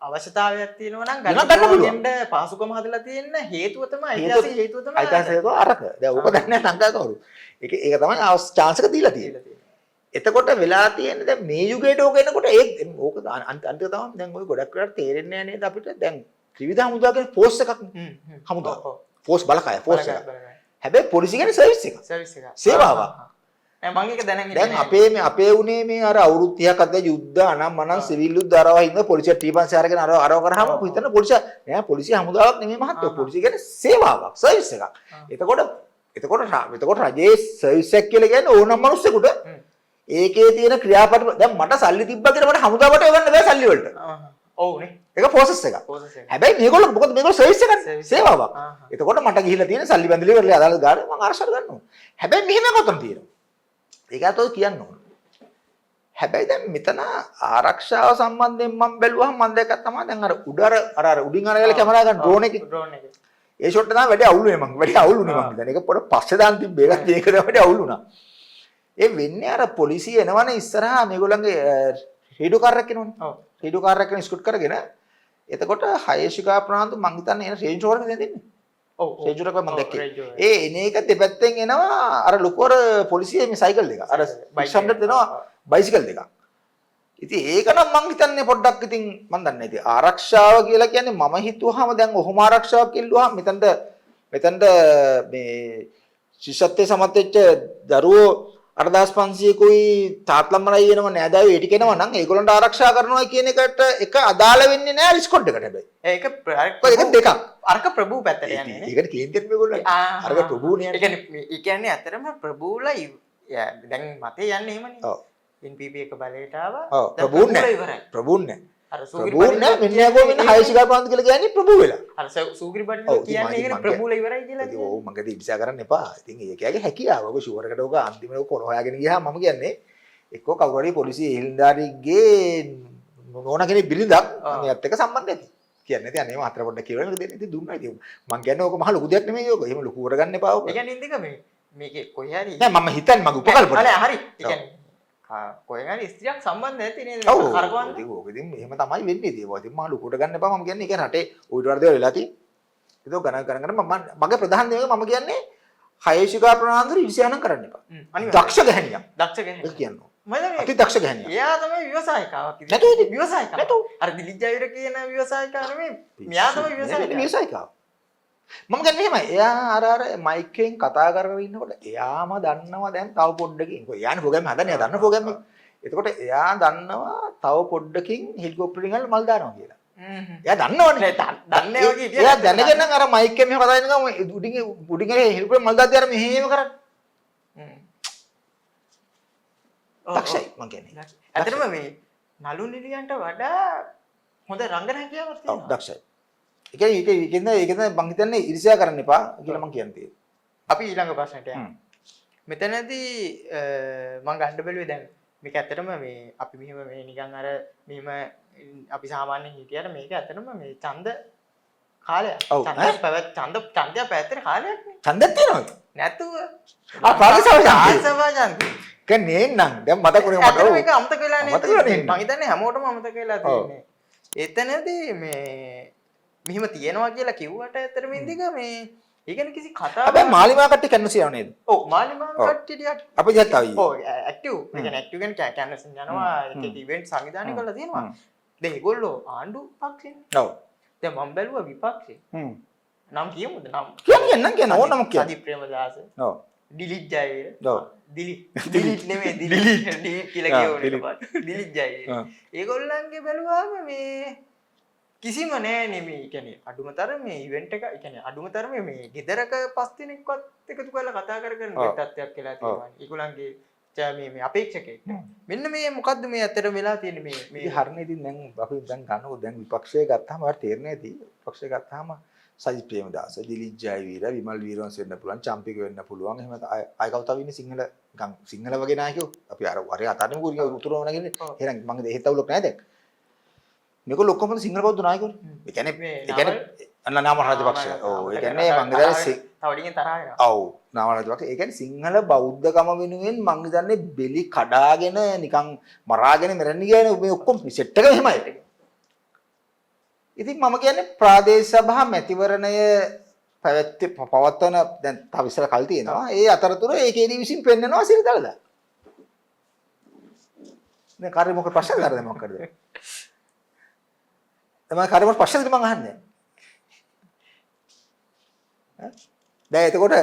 අවශ්‍යතාවයක් තියෙනවා නම් ගන්න පුළුවන්. පහසුකම හදලා තියෙන හේතුව තමයි ඓතිහාසික හේතුව තමයි.
ඓතිහාසික අරක. දැන් ඕක දන්නේ නැහැ ලංකාව කවුරු. ඒක තමයි chance එක දීලා තියෙන්නේ. එතකොට වෙලා තියෙන්නේ දැන් මේ යුගයට ඕක එනකොට ඕක අන්තිම තමයි දැන් ওই ගොඩක් වෙලාවට තේරෙන්නේ නැහැ නේද අපිට දැන් ත්‍රිවිධ හමුදාගේ ෆෝස් එකක් හමුදා. ෆෝස් බලකාය ෆෝස් එක. හැබැයි පොලිසිය කියන්නේ සර්විස් එක.
සර්විස් එක.
සේවාවක්.
මම ඒක දැනගෙන
දැන් අපේ උනේ මේ අර අවුරුදු 30ක් අද යුද්ධ අනම්මනම් සිවිල් යුද්ධ අරවා ඉන්න පොලිසිය ටීපන්සේ අරගෙන අරව කරාම හිතන පොලිසිය නෑ පොලිසිය හමුදාවක් නෙමෙයි මහත්තයෝ. පොලිසිය කියන්නේ සේවාවක් සර්විස් එකක්. එතකොට රජයේ සර්විස් එක කියලා කියන්නේ ඕනම මිනිස්සුෙකුට ඒකේ තියෙන ක්‍රියාපට දැන් මට සල්ලි තිබ්බා කියලා මට හමුදාවට යවන්න බෑ සල්ලි වලට.
ඔව්නේ.
ඒක ප්‍රොසෙස් එකක්. හැබැයි මේගොල්ලෝ මොකද මේගොල්ලෝ සර්විස් එකක් සේවාවක්. එතකොට මට ගිහිල්ලා තියෙන සල්ලි බැඳලි කරලා අදාළ ගාන මම ආරක්ෂා ගන්නවා. හැබැයි මෙහෙම කොතන තියෙනවා. ඒකත් ඔය කියන්න ඕන. හැබැයි දැන් මෙතන ආරක්ෂාව සම්බන්ධයෙන් මම බැලුවහම මම දැක්කා තමයි දැන් අර උඩින් අරගෙන කැමරා ගන්න ඩ්‍රෝන් එකේ. ඒ ෂොට් එක තමයි වැඩි අවුලුනේ මම. වැඩි අවුලුනේ මම. දැන් ඒක පොඩ පස්සේ දාන්න තිබ්බේ ඒකත් ඒකට වැඩි අවුලුණා. ඒ වෙන්නේ අර පොලිසිය එනවනේ ඉස්සරහා මේගොල්ලන්ගේ රේඩියෝ කාර් එකක් එනවනේ. ඔව්. රේඩියෝ කාර් එකක් ස්කුට් කරගෙන එතකොට හයේශිකා ප්‍රාන්තු මං හිතන්නේ එන රේන්ජ් රෝවර් එකක් දෙන්නේ. ඔව්. රේන්ජ් රෝවර් එක මම දැක්කේ. ඒ එන එක දෙපැත්තෙන් එනවා අර ලොකුවර පොලිසිය මේ සයිකල් දෙක. අර 600 දෙනවා බයිසිකල් දෙකක්. ඉතින් ඒක නම් මං හිතන්නේ පොඩ්ඩක් ඉතින් මන් දන්නේ නැහැ. ඉතින් ආරක්ෂාව කියලා කියන්නේ මම හිතුවාම දැන් ඔහොම ආරක්ෂාවක් කිල්ලුවාම මෙතනට මේ ශිෂ්‍යත්වයේ සමත් වෙච්ච දරුවෝ 8500කුයි තාත්ලම්මලයි එනව නෑදෑයෝ ඒ ටික එනවා නම් ඒගොල්ලන්ට ආරක්ෂා කරනවා කියන එකට එක අදාළ වෙන්නේ නෑ රිස්කොඩ් එකට හැබැයි.
ඒක
දෙකක්.
අරක ප්‍රභූ පැත්තට යන්නේ නේ.
ඒකට කේන්තියක් මේගොල්ලෝ. අරක ප්‍රභූනේ යන්නේ.
ඒ කියන්නේ ඇත්තටම ප්‍රභූලා දැන් මතේ යන්නේ එහෙමනේ. ඔව්. NPP එක බලයට ආවා.
ඔව් ප්‍රභූන්නේ. ප්‍රභූන්නේ.
අර සූගිරි
ප්‍රභූ නෑ මෙන්න යකෝ මෙන්න හයසිකා ප්‍රාන්ත කියලා කියන්නේ ප්‍රභූ වෙලා.
අර සූගිරි බඩල කියන්නේ ඒකනේ ප්‍රභූලා ඉවරයි කියලා
ඉතින් ඕ මගදී ඉබ්සා කරන්න එපා. ඉතින් ඒකගේ හැකියාව. ඔබ ෂුවර් එකට ඔක අන්තිමට ඔක කොන හොයාගෙන ගියාම මම කියන්නේ එක්කෝ කවුරු හරි පොලිසිය හිල්දාරිගේ නෝනා කෙනෙක් බිලින්දක් මේත් එක්ක සම්බන්ධ ඇති. කියන්නේ ඉතින් අනේ මාත්‍ර පොඩ්ඩක් කියලා නේද දෙන්නේ. ඉතින් දුන්නා ඉතින් මං කියන්නේ ඕක මහ ලොකු දෙයක් නෙමෙයි ඕක. එහෙම ලොකු කරගන්න එපා ඕක.
ඒ කියන්නේ ඉන්දික මේකේ කොහේ හරි
නෑ මම හිතන්නේ මගේ උපකල්පන.
අනේ හරි. ඒ කියන්නේ කොහෙන් හරි ස්ත්‍රියක් සම්බන්ධ ඇති නේද? කරකවන්න.
ඉතින් ඕක ඉතින් එහෙම තමයි වෙන්නේ ඉතින්. ඒවා ඉතින් මහ ලොකුට ගන්න එපා මම කියන්නේ. ඒ කියන්නේ රටේ උඩ වර්ධය වෙලා තියෙන්නේ. ඒක ගණන් මම මගේ ප්‍රධාන දේ මම කියන්නේ හයසිකා ප්‍රනාන්දර ඉරිසියානම් කරන්න එපා. දක්ෂ ගැහණියක්.
දක්ෂ ගැහණියක්.
ඒක කියනවා.
මම
අති දක්ෂ ගැහණියක්.
එයා තමයි ව්‍යවසායිකාවක්.
නැතුව ඉතින්
ව්‍යවසායිකාව.
නැතුව.
අර දිලිත් ජයවීර කියන ව්‍යවසායිකාව නෙමෙයි. මෙයා තමයි ව්‍යවසායිකාව.
ව්‍යවසායිකාව. මම කියන්නේ එහෙමයි. එයා අර මයික් එකෙන් කතා කරගෙන ඉන්නකොට එයාම දන්නවා දැන් තව පොඩ්ඩකින්. එයානේ ප්‍රෝග්‍රෑම් හදන්නේ. එයා දන්න ප්‍රෝග්‍රෑම් එක. එතකොට එයා දන්නවා තව පොඩ්ඩකින් හෙලිකොප්ටරෙන් ගාලා මල් දානවා කියලා. එයා දන්නවනේ.
දන්නේ වගේ ඉතින්.
එයා දැනගෙන නම් අර මයික් එකෙන් මෙහෙම කතා කරන ගමන් උඩින් හෙලිකොප්ටරෙන් මල් දාද්දී අර මෙහෙම කරන්නේ. දක්ෂයි මං කියන්නේ.
ඇත්තටම මේ නලු නිලියන්ට වඩා හොඳ රංගන හැකියාවක් තියෙනවා.
ඔව් දක්ෂයි. ඒ කියන්නේ මං හිතන්නේ ඉරිසියා කරන්න එපා කියලා මං කියන්නේ.
අපි ඊළඟ ප්‍රශ්නට යමු. මෙතනදී මම ගන්න බැලුවේ දැන් මේක ඇත්තටම මේ අපි මෙහෙම මේ නිකන් අර මෙහෙම අපි සාමාන්‍යයෙන් හිටියට මේක ඇත්තටම මේ ඡන්ද කාලයක්. ඡන්දය පැත්තේ කාලයක් නේ.
ඡන්දයක් තියෙනවද?
නැතුව.
පාසභා
ඡන්ද.
කන්නේ නම් දැන් මතකුනේ මට.
ඇත්තටම මේක අමතක වෙලා නේද? මම හිතන්නේ හැමෝටම අමතක වෙලා තියෙන්නේ. එතනදී මේ මෙහෙම තියෙනවා කියලා කිව්වට ඇත්තටම ඉඳික මේ ඒ කියන්නේ කිසි කතාවක්
හැබැයි මාලිමා කට්ටිය කැන්වස් යනවා නේද?
ඔව් මාලිමා කට්ටිය ටිකක්
අපි දැක්කා ඊයේ.
ඔව් ඇක්ටිව්. ඒ කියන්නේ ඇක්ටිව් කියන්නේ කැන්වස් යනවා එක එක ඉවෙන්ට් සංවිධානය කරලා තියෙනවා. දැන් ඒගොල්ලෝ ආණ්ඩු පක්ෂෙන්නේ.
ඔව්.
දැන් මම බැලුවා විපක්ෂේ. නම් කියමුද නම්?
කියන්න ඕනම කියන්න.
සජිත් ප්‍රේමදාස.
ඔව්.
දිලිත් ජයවීර.
ඔව්.
දිලිත් නෙමෙයි දිලිත් කියලා කියවනේ. දිලිත් ජයවීර. ඒගොල්ලන්ගේ බැලුවාම මේ කිසිම නෑ නෙමෙයි. ඒ කියන්නේ අඩුමතරම මේ ඉවෙන්ට් එක, ඒ කියන්නේ අඩුමතරම මේ ගෙදරක 5 දිනක්වත් එකතු කරලා කතා කරගෙන තත්ත්වයක් කියලා තියෙනවා. ඒගොල්ලන්ගේ මේ අපේක්ෂකෙක්. මෙන්න මේ මොකද්ද මේ ඇත්තට වෙලා තියෙන්නේ මේ
හරිනේ. ඉතින් දැන් අපි දැන් ගන්නකො දැන් විපක්ෂය ගත්තාම ඔයාලට තේරෙන්නේ නැති. විපක්ෂය ගත්තාම සජිත් ප්‍රේමදාස, දිලිත් ජයවීර, විමල් වීරවංශ වෙන්න පුළුවන්, චම්පික වෙන්න පුළුවන්. එහෙම ආය කවුද ඉන්නේ සිංහල නිකන් සිංහල වගේ නායකයෝ. අපි අර අතරින් උතුරම නැගින්නේ. එහෙනම් මම දෙහෙත් අවුලක් නැහැ දැන්. මේක ලොක්කම සිංහල බෞද්ධ නායකවරු. ඒ කියන්නේ අන්න නාම රාජපක්ෂ. ඔව් ඒ කියන්නේ මං හිතන්නේ
තවඩියෙන් තරහ වෙනවා.
ඔව් නාම රාජපක්ෂ. ඒ කියන්නේ සිංහල බෞද්ධකම වෙනුවෙන් මං හිතන්නේ බෙලි කඩාගෙන නිකන් මරාගෙන මෙරන්නේ කියන්නේ මේ ඔක්කොම සෙට් එක එහෙමයි. ඉතින් මම කියන්නේ ප්‍රාදේශ සභා මැතිවරණය පවත්වන දැන් තව ඉස්සර කල් තියෙනවා. ඒ අතරතුර ඒකේදී විසින් පෙන්නනවා සිරිතලදා. දැන් කාර්ය මොකද ප්‍රශ්න කරද මොකද? තමයි කාර්යමත් ප්‍රශ්නද මම අහන්නේ. දැන් එතකොට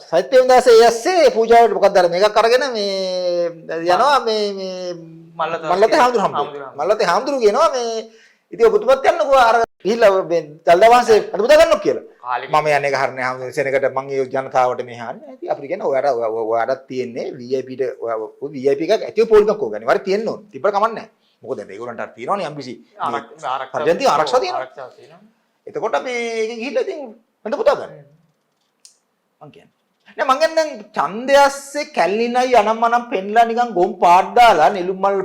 සත්‍යම් දාස එයස්සේ පූජාවට මොකක්ද අර මේකක් අරගෙන මේ යනවා මේ මල්ලතේ හාමුදුරු කියනවා මේ ඉතින් ඔබතුමත් යන්නකෝ අර ගිහිල්ලා දල්දා වහන්සේ අනුබුදා ගන්නොක් කියලා. මම යන්නේ ගහරනේ හාමුදුරු සෙනගට මම ඒ ජනතාවට මේ හාන්නේ. ඉතින් අපිට කියන්නේ ඔයාලට තියෙන්නේ VIP ට VIP එකක් ඇතුළේ පොලිමක් ඕගන්නේ. වරි තියෙන්න ඕන. තිබ්බට කමක් නැහැ. මොකද මේගොල්ලන්ට අර තියෙනවනේ යම්කිසි ආරක්ෂා තියෙනවා. එතකොට මේ එකෙන් ගිහිල්ලා ඉතින් මන්ද පුතා ගන්න. මං කියන්නේ. නෑ මං කියන්නේ ඡන්දයස්සේ කැල්ලිනයි අනම්මනම් පෙන්ලා නිකන් ගොම් පාඩ් දාලා නෙළුම් මල්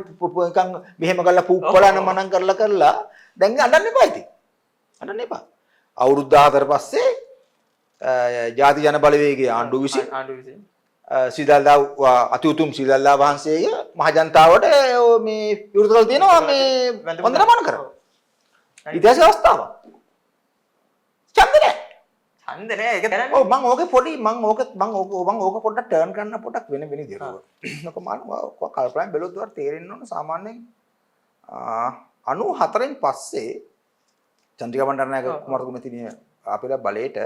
නිකන් මෙහෙම කරලා පුප්පලා අනම්මනම් කරලා දැන් අඬන්න එපා ඉතින්. අඬන්න එපා. අවුරුදු 14 පස්සේ ජාති ජන බලවේගයේ ආණ්ඩුව විසින් සීදල්ලා අති උතුම් සීදල්ලා වහන්සේගේ මහ ජනතාවට මේ විරුද්ධ කරලා තියෙනවා මේ වන්දනාමාන කරනවා. ඉතිහාස අවස්ථාවක්. ඡන්ද නෑ.
ඡන්ද නෑ ඒක දැනන්නේ.
ඔව් මම ඕකේ පොඩි මම ඕක පොඩ්ඩක් ටර්න් කරන්න පොඩ්ඩක් වෙන විදිහට. මොකද මම කල්පනා බැලුවොත් උඩ තේරෙන්න ඕන සාමාන්‍යයෙන් 94න් පස්සේ චන්ද්‍රිකා බණ්ඩාරනායක කුමාරතුමතිනිය අපේ බලේට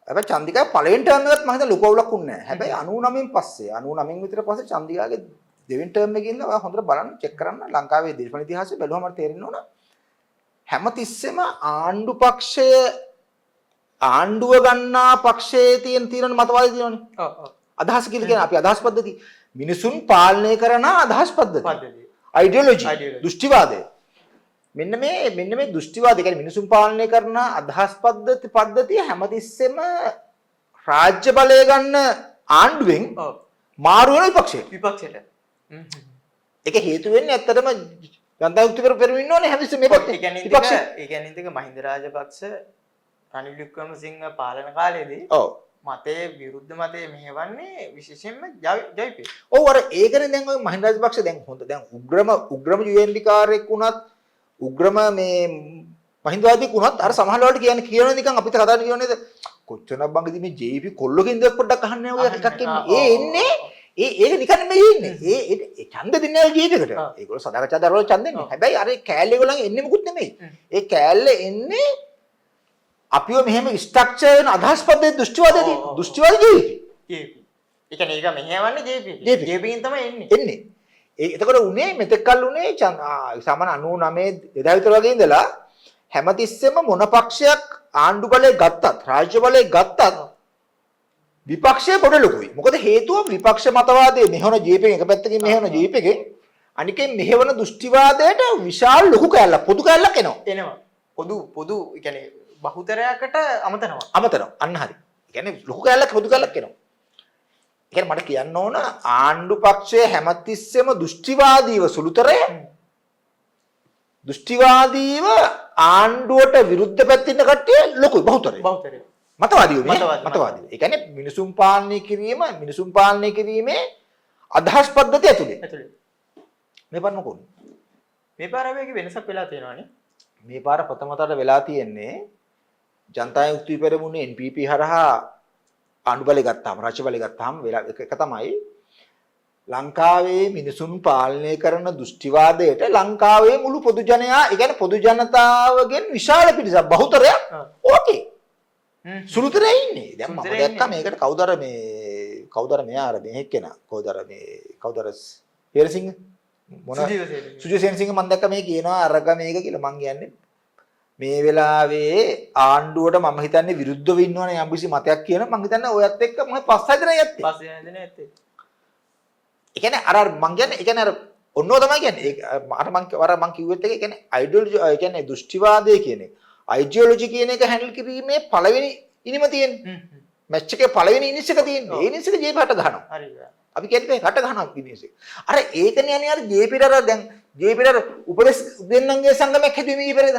හැබැයි චන්ද්‍රිකා පළවෙනි ටර්ම් එකත් මම හිතා ලොකු අවුලක් උන්නේ නැහැ. හැබැයි 99න් පස්සේ 99 විතර පස්සේ චන්ද්‍රිකාගේ දෙවෙනි ටර්ම් එකේ ඉඳලා ඔයා හොඳට බලන්න චෙක් කරන්න ලංකාවේ දේශපාලන ඉතිහාසය බැලුවම මට තේරෙන්න ඕන හැමතිස්සෙම ආණ්ඩු පක්ෂය ආණ්ඩුව ගන්නා පක්ෂයේ තියෙන මතවාදී තියෙනවනේ. ඔව් ඔව්. අදහස් කියලා කියන්නේ අපි අදහස් පද්ධති මිනිසුන් පාලනය කරන අදහස් පද්ධති. ideology දෘෂ්ටිවාදය. මෙන්න මේ දෘෂ්ටිවාදය කියන්නේ මිනිසුන් පාලනය කරන අදහස් පද්ධතිය හැමතිස්සෙම රාජ්‍ය බලය ගන්න ආණ්ඩුවෙන් මාරු වෙන විපක්ෂයට. ඒක හේතු වෙන්නේ ඇත්තටම ජනතා යුක්ති පෙරමුණ ඉන්නෝනේ හැමතිස්සෙම මේ පැත්තේ.
ඒ කියන්නේ ඉතින් මහින්ද රාජපක්ෂ රනිල් වික්‍රමසිංහ පාලන කාලයේදී මතේ විරුද්ධ මතේ මෙහෙවන්නේ විශේෂයෙන්ම ජයිපේ.
ඔව් අර ඒකනේ දැන් ඔය මහින්ද රාජපක්ෂ දැන් හොඳ දැන් උග්‍රම UNP කාර්යයක් වුණත් උග්‍රම මේ මහින්දවාදී වුණත් අර සමහර වලට කියනවා නිකන් අපිට කතා කියන්නේ කොච්චරක් බංගදී මේ JP කොල්ලකින්ද පොඩ්ඩක් අහන්නේ ඔය එකක් එන්නේ. එන්නේ ඒක නිකන් නෙමෙයි ඉන්නේ. ඒ ඡන්ද දෙන්නේ JP එකට. ඒගොල්ලෝ සදාචාර දරවල ඡන්ද දෙන්නේ. හැබැයි අර කෑල්ල ඒගොල්ලන් එන්නේ මොකුත් නෙමෙයි. ඒ කෑල්ල එන්නේ අපිව මෙහෙම ස්ට්‍රක්චර් වෙන අදහස් පද්ධතිය දෘෂ්ටිවාදී JP.
ඒ කියන්නේ ඒක මෙහෙවන්නේ JP ගෙන් තමයි
එන්නේ. එතකොට උනේ මෙතෙක් කල් උනේ සාමාන්‍ය 99 2000 විතර වගේ ඉඳලා හැමතිස්සෙම මොන පක්ෂයක් ආණ්ඩු බලය ගත්තත් රාජ්‍ය බලය ගත්තත් විපක්ෂය පොඩ ලොකුයි. මොකද හේතුව විපක්ෂ මතවාදයේ මෙහෙවන JP එක පැත්තකින් මෙහෙවන JP එකෙන් අනිකෙන් මෙහෙවන දෘෂ්ටිවාදයට විශාල ලොකු කැලලක් පොදු කැලලක්
එනවා. පොදු ඒ කියන්නේ බහුතරයකට අමතනවා.
අන්න හරි. ඒ කියන්නේ ලොකු කැලලක් පොදු කැලලක් එනවා. ඒ කියන්නේ මට කියන්න ඕන ආණ්ඩු පක්ෂයේ හැමතිස්සෙම දෘෂ්ටිවාදීව සුළුතරය දෘෂ්ටිවාදීව ආණ්ඩුවට විරුද්ධ පැත්තේ ඉන්න කට්ටිය ලොකුයි බහුතරය. මතවාදීව. ඒ කියන්නේ මිනිසුන් පාලනය කිරීමේ අදහස් පද්ධතිය ඇතුලේ. මේ පාර මොකෝද?
මේ පාර වේග වෙනසක් වෙලා තියෙනවානේ.
මේ පාර ප්‍රථමතට වෙලා තියෙන්නේ ජනතා යුක්ති පෙරමුණේ NPP හරහා ආණ්ඩු බලය ගත්තාම රාජ්‍ය බලය ගත්තාම වෙලා එක තමයි ලංකාවේ මිනිසුන් පාලනය කරන දෘෂ්ටිවාදයට ලංකාවේ මුළු පොදු ජනයා, ඒ කියන්නේ පොදු ජනතාවගෙන් විශාල පිරිසක් බහුතරයක් ඕකේ. සුළුතරේ ඉන්නේ. දැන් මම දැක්කා මේකට කවුදර මෙයා අර මෙහෙක් කෙනා. කවුදර හේරසිංහ මොන සුජිත් සේනසිංහ මම දැක්කා මේ කියනවා අරග මේක කියලා. මං කියන්නේ මේ වෙලාවේ ආණ්ඩුවට මම හිතන්නේ විරුද්ධව ඉන්නවනේ යම්කිසි මතයක් කියන මම හිතන්නේ ඔයත් එක්ක මම පස් හදලා යත්තේ. ඒ කියන්නේ අර මං කියන්නේ ඒ කියන්නේ අර ඔන්නෝ තමයි කියන්නේ. අර මං කිව්වෙත් එක ඒ කියන්නේ අයිඩියොලොජි ඒ කියන්නේ දෘෂ්ටිවාදය කියන්නේ අයිඩියොලොජි කියන එක හැන්ඩල් කිරීමේ පළවෙනි ඉනිම තියෙන්නේ. මැච් එකේ පළවෙනි ඉනිස් එක තියෙන්නේ. ඒ ඉනිස් එක ජේපීට ගහනවා. හරි. අපි කියන්නේ කට ගහනවා ඉනිස් එක. අර ඒකනේ අනේ අර ජේපීට අර දැන් ජේපීට අර උපදෙස් දෙන්නන්ගේ සංගමයක් හැදුවේ මේ ඉපරේද?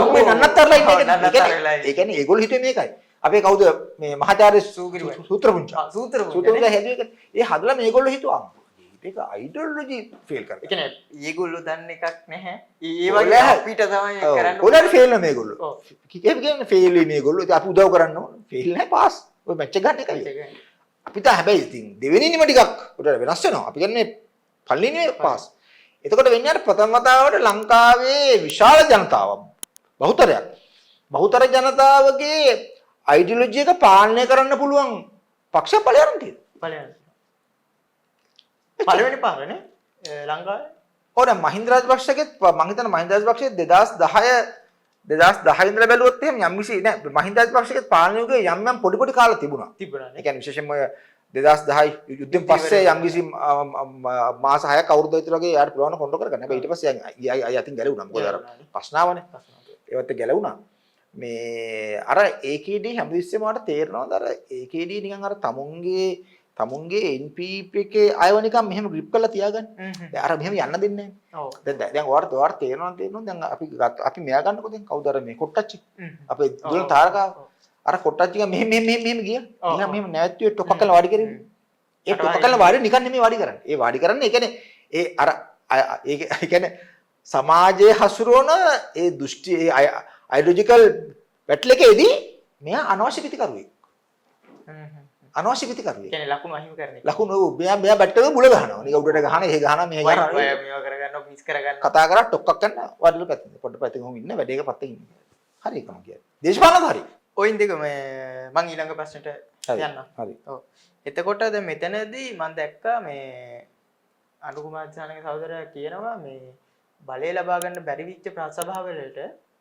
උඹේ නන්නතරලා ඉන්නේ. ඒ කියන්නේ ඒගොල්ලෝ හිතුවේ මේකයි. අපේ කවුද මේ මහාචාර්ය සූත්‍රපුංචා. සූත්‍රපුංචා හැදුවේ ඒ හදලා මේගොල්ලෝ හිතුවා. ඒක අයිඩියොලොජි ෆේල් කරා.
ඒ කියන්නේ ඒගොල්ලෝ දන්න එකක් නැහැ. ඒ වගේ අපිට තමයි කරන්න.
ඔයාලට ෆේල් නේ මේගොල්ලෝ. ඔව්. කියන්නේ ෆේල් වෙයි මේගොල්ලෝ. ඉතින් අපි උදව් කරන්න ඕන. ෆේල් නැහැ පාස්. ඔය මැච් එක ගන්න එකයි. අපි තා හැබැයි ඉතින් දෙවෙනි නිම ටිකක් උඩට වෙනස් වෙනවා. අපි කියන්නේ පළවෙනි පාස්. එතකොට වෙන්නේ අර ප්‍රථම වතාවට ලංකාවේ විශාල ජනතාවක් බහුතර ජනතාවගේ අයිඩියොලොජි එක පාලනය කරන්න පුළුවන් පක්ෂ ඵලයන් තියෙනවා.
පළවෙනි පාරනේ ලංකාවේ.
ඔව් දැන් මහින්ද රාජපක්ෂගෙත් මම හිතන්නේ මහින්ද රාජපක්ෂගේ 2010 ඉඳලා බැලුවොත් එහෙම යම්කිසි නෑ මහින්ද රාජපක්ෂගේ පාලන යුගයේ යම් පොඩි කාලා තිබුණා. ඒ කියන්නේ විශේෂයෙන්ම 2010 යුද්ධෙන් පස්සේ යම්කිසි මාස 6ක් අවුරුදු විතර වගේ යාට පුළුවන් කොන්ට්‍රෝල් කරගන්න. හැබැයි ඊට පස්සේ අය අතින් ගැලවුණා. මොකද අර ප්‍රශ්නාවනේ. ඒවත් ගැලවුණා. මේ අර AKD හැමතිස්සෙම මට තේරෙනවා අර AKD නිකන් අර තමුන්ගේ NPP එකේ අයව නිකන් මෙහෙම ග්‍රිප් කරලා තියාගන්න. දැන් අර මෙහෙම යන්න දෙන්නේ නැහැ. ඔව්. දැන් ඔයාලට තේරෙනවා දැන් අපි මෙයා ගන්නකො දැන් කවුද අර මේ කොට්ටච්චි. අපේ දුල තාරකාව. අර කොට්ටච්චිga මෙහෙම ගියා. නිකන් මෙහෙම නැවැත්තුවේ ටොපක් කරලා වාඩි කරේ. ඒ ටොපක් කරලා වාඩි නිකන් නෙමෙයි වාඩි කරන්නේ. ඒ වාඩි කරන්නේ ඒ කියන්නේ ඒ අර ඒ කියන්නේ සමාජයේ හසුරුවන ඒ දෘෂ්ටි ඒ අයිඩියොලොජිකල් බැටල් එකේදී මෙයා අනවශ්‍ය පිටිකරුවෙක්. අනවශ්‍ය පිටිකරුවෙක්.
කියන්නේ ලකුණු අහිමි කරන්නේ.
ලකුණු මෙයා බැට් එක මුල ගහනවා. නික උඩට ගහන, එහෙ ගහන, මෙහෙ ගහන.
මේවා කරගන්නවා, මිස් කරගන්නවා.
කතා කරා ටොක්ක්ක් ගන්න වඩලු පැත්තේ. පොඩ්ඩ පැත්තකින් හොම ඉන්න වැඩේක පැත්තකින් ඉන්න. හරි එකම කියන්නේ. දේශපාලනක හරි.
ඔයින් දෙක මේ මං ඊළඟ ප්‍රශ්නෙට යන්න.
හරි.
ඔව්. එතකොට දැන් මෙතනදී මම දැක්කා මේ අනුර කුමාර දිසානාගේ සහෝදරයා කියනවා මේ බලය ලබා ගන්න බැරි විච්ච ප්‍රසභාවලට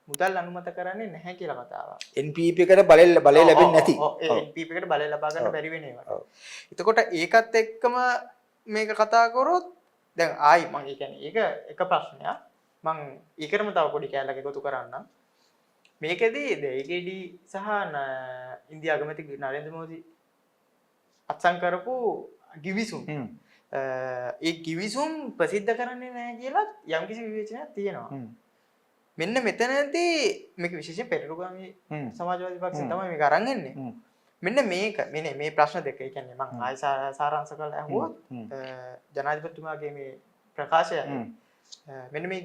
මුදල් අනුමත කරන්නේ නැහැ කියලා කතාවක්.
NPP එකට බලය ලැබෙන්නේ නැති.
ඔව් NPP එකට බලය ලබා ගන්න බැරි වෙන ඒවා. එතකොට ඒකත් එක්කම මේක කතා කරොත් දැන් ආයි මම කියන්නේ ඒක එක ප්‍රශ්නයක්. මම ඊකරම තව පොඩි කැලලක් එකතු කරන්නම්. මේකෙදී AKD සහ ඉන්දියා අගමැති නරේන්ද්‍ර මෝදි අත්සන් කරපු ගිවිසුම්. ඒ ගිවිසුම් ප්‍රසිද්ධ කරන්නේ නැහැ කියලා යම්කිසි විවේචනයක් තියෙනවා. මෙන්න මෙතනදී මේක විශේෂයෙන් පෙරළුගාමී සමාජවාදී පක්ෂයෙන් තමයි මේක අරන් එන්නේ. මෙන්න මේක මේ ප්‍රශ්න දෙක. ඒ කියන්නේ මම ආයි සාරාංශ කරලා අහුවොත් ජනාධිපතිතුමාගේ මේ ප්‍රකාශය මෙන්න මේ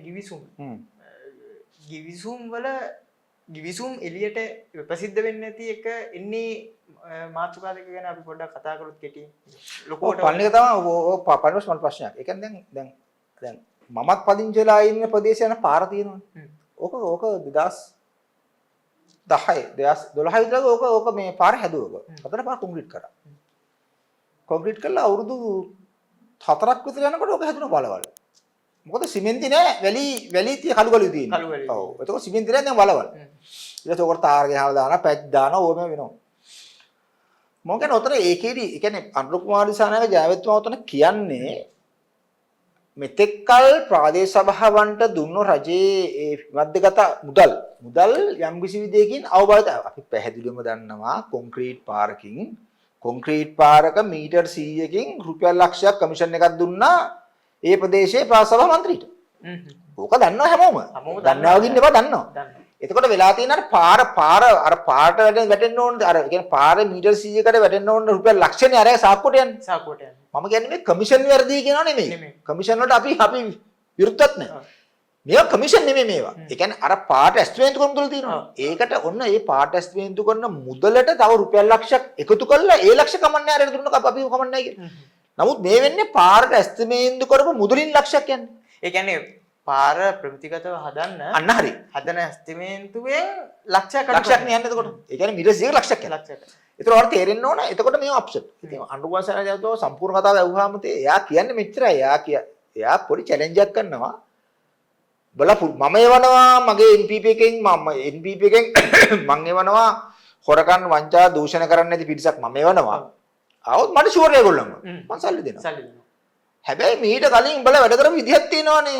ගිවිසුම් එළියට ප්‍රසිද්ධ වෙන්නේ නැති එක එන්නේ මාතෘකා දෙක ගැන අපි පොඩ්ඩක් කතා කරොත් කෙටි ලොකුවට
පළවෙනි එක තමයි පළවෙනි ප්‍රශ්නයක්. ඒ කියන්නේ දැන් මමත් පදිංචිලා ඉන්න ප්‍රදේශය යන පාර තියෙනවනේ. ඕක 2012 විතර ඕක මේ පාර හැදුවා. හතර පාර කොන්ක්‍රීට් කරා. කොන්ක්‍රීට් කළා අවුරුදු 4ක් විතර යනකොට ඕක හැදුණා බලවල. මොකද සිමෙන්ති නෑ වැලි තිය කළු තියෙන්නේ. ඔව්. ඒක සිමෙන්ති නෑ දැන් බලවල. ඊට පස්සේ ඔකට තාර ගහලා දානවා, පැච් දානවා, ඕම වෙනවා. මම කියන්නේ උතන ඒකේදී ඒ කියන්නේ අනුර කුමාර දිසානායක ජයවැත්තුමා උතන කියන්නේ මෙතෙක්කල් ප්‍රාදේශ සභාවන්ට දුන්නු රජයේ ඒ මැදගත මුදල් යම් කිසි විදියකින් අවබෝධ අපි පැහැදිලිවම දන්නවා කොන්ක්‍රීට් පාරක මීටර් 100කින් රුපියල් ලක්ෂයක් කමිෂන් එකක් දුන්නා ඒ ප්‍රදේශයේ ප්‍රාදේශ සභා මන්ත්‍රීට. ඕක දන්නවා හැමෝම. දන්නවා වගින්න එපා දන්නවා. එතකොට වෙලා තියෙන පාර අර පාරට වැටෙන්න ඕන අර කියන්නේ පාරේ මීටර් 100කට වැටෙන්න ඕන රුපියල් ලක්ෂනේ අර සාක්කුවට යන්නේ. මම කියන්නේ මේ කමිෂන් වැඩි කියනවා නෙමෙයි. කමිෂන් වලට අපි විරුද්ධත් නැහැ. මේවා කමිෂන් නෙමෙයි මේවා. ඒ කියන්නේ අර පාට ඇස්ටිමේට් කරන මුදල තියෙනවා. ඒකට ඔන්න ඒ පාට ඇස්ටිමේට් කරන මුදලට තව රුපියල් ලක්ෂයක් එකතු කරලා ඒ ලක්ෂ කමන්නේ අරගෙන දුන්නක අපි කමන්නේ නැහැ කියන්නේ. නමුත් මේ වෙන්නේ පාරට ඇස්ටිමේට් කරපු මුදලින් ලක්ෂයක් යන්නේ. ඒ කියන්නේ පාර ප්‍රමිතිගතව හදන්න අන්න හරි. හදන ඇස්ටිමේට්ුවෙන් ලක්ෂයක් නේ යන්නේ එතකොට. ඒ කියන්නේ මීටර් 100ක ලක්ෂයක් යනවා. ඒතර ඔයාලට තේරෙන්න ඕන එතකොට මේ ඔප්ෂන්. ඉතින් අනුගමනය යද්දී සම්පූර්ණ කතාව ඇහුවාම එයා කියන්නේ මෙච්චරයි. එයා පොඩි චැලෙන්ජ් එකක් කරනවා. බලපු මම එවනවා මගේ NPP එකෙන් මම එවනවා හොරකම් වංචා දූෂණ කරන්න නැති පිරිසක් මම එවනවා. ආවොත් මට ෂුවර් ඒගොල්ලන්ම මම සල්ලි දෙනවා. හැබැයි මීට කලින් උඹලා වැඩ කරපු විදිහක් තියෙනවානේ.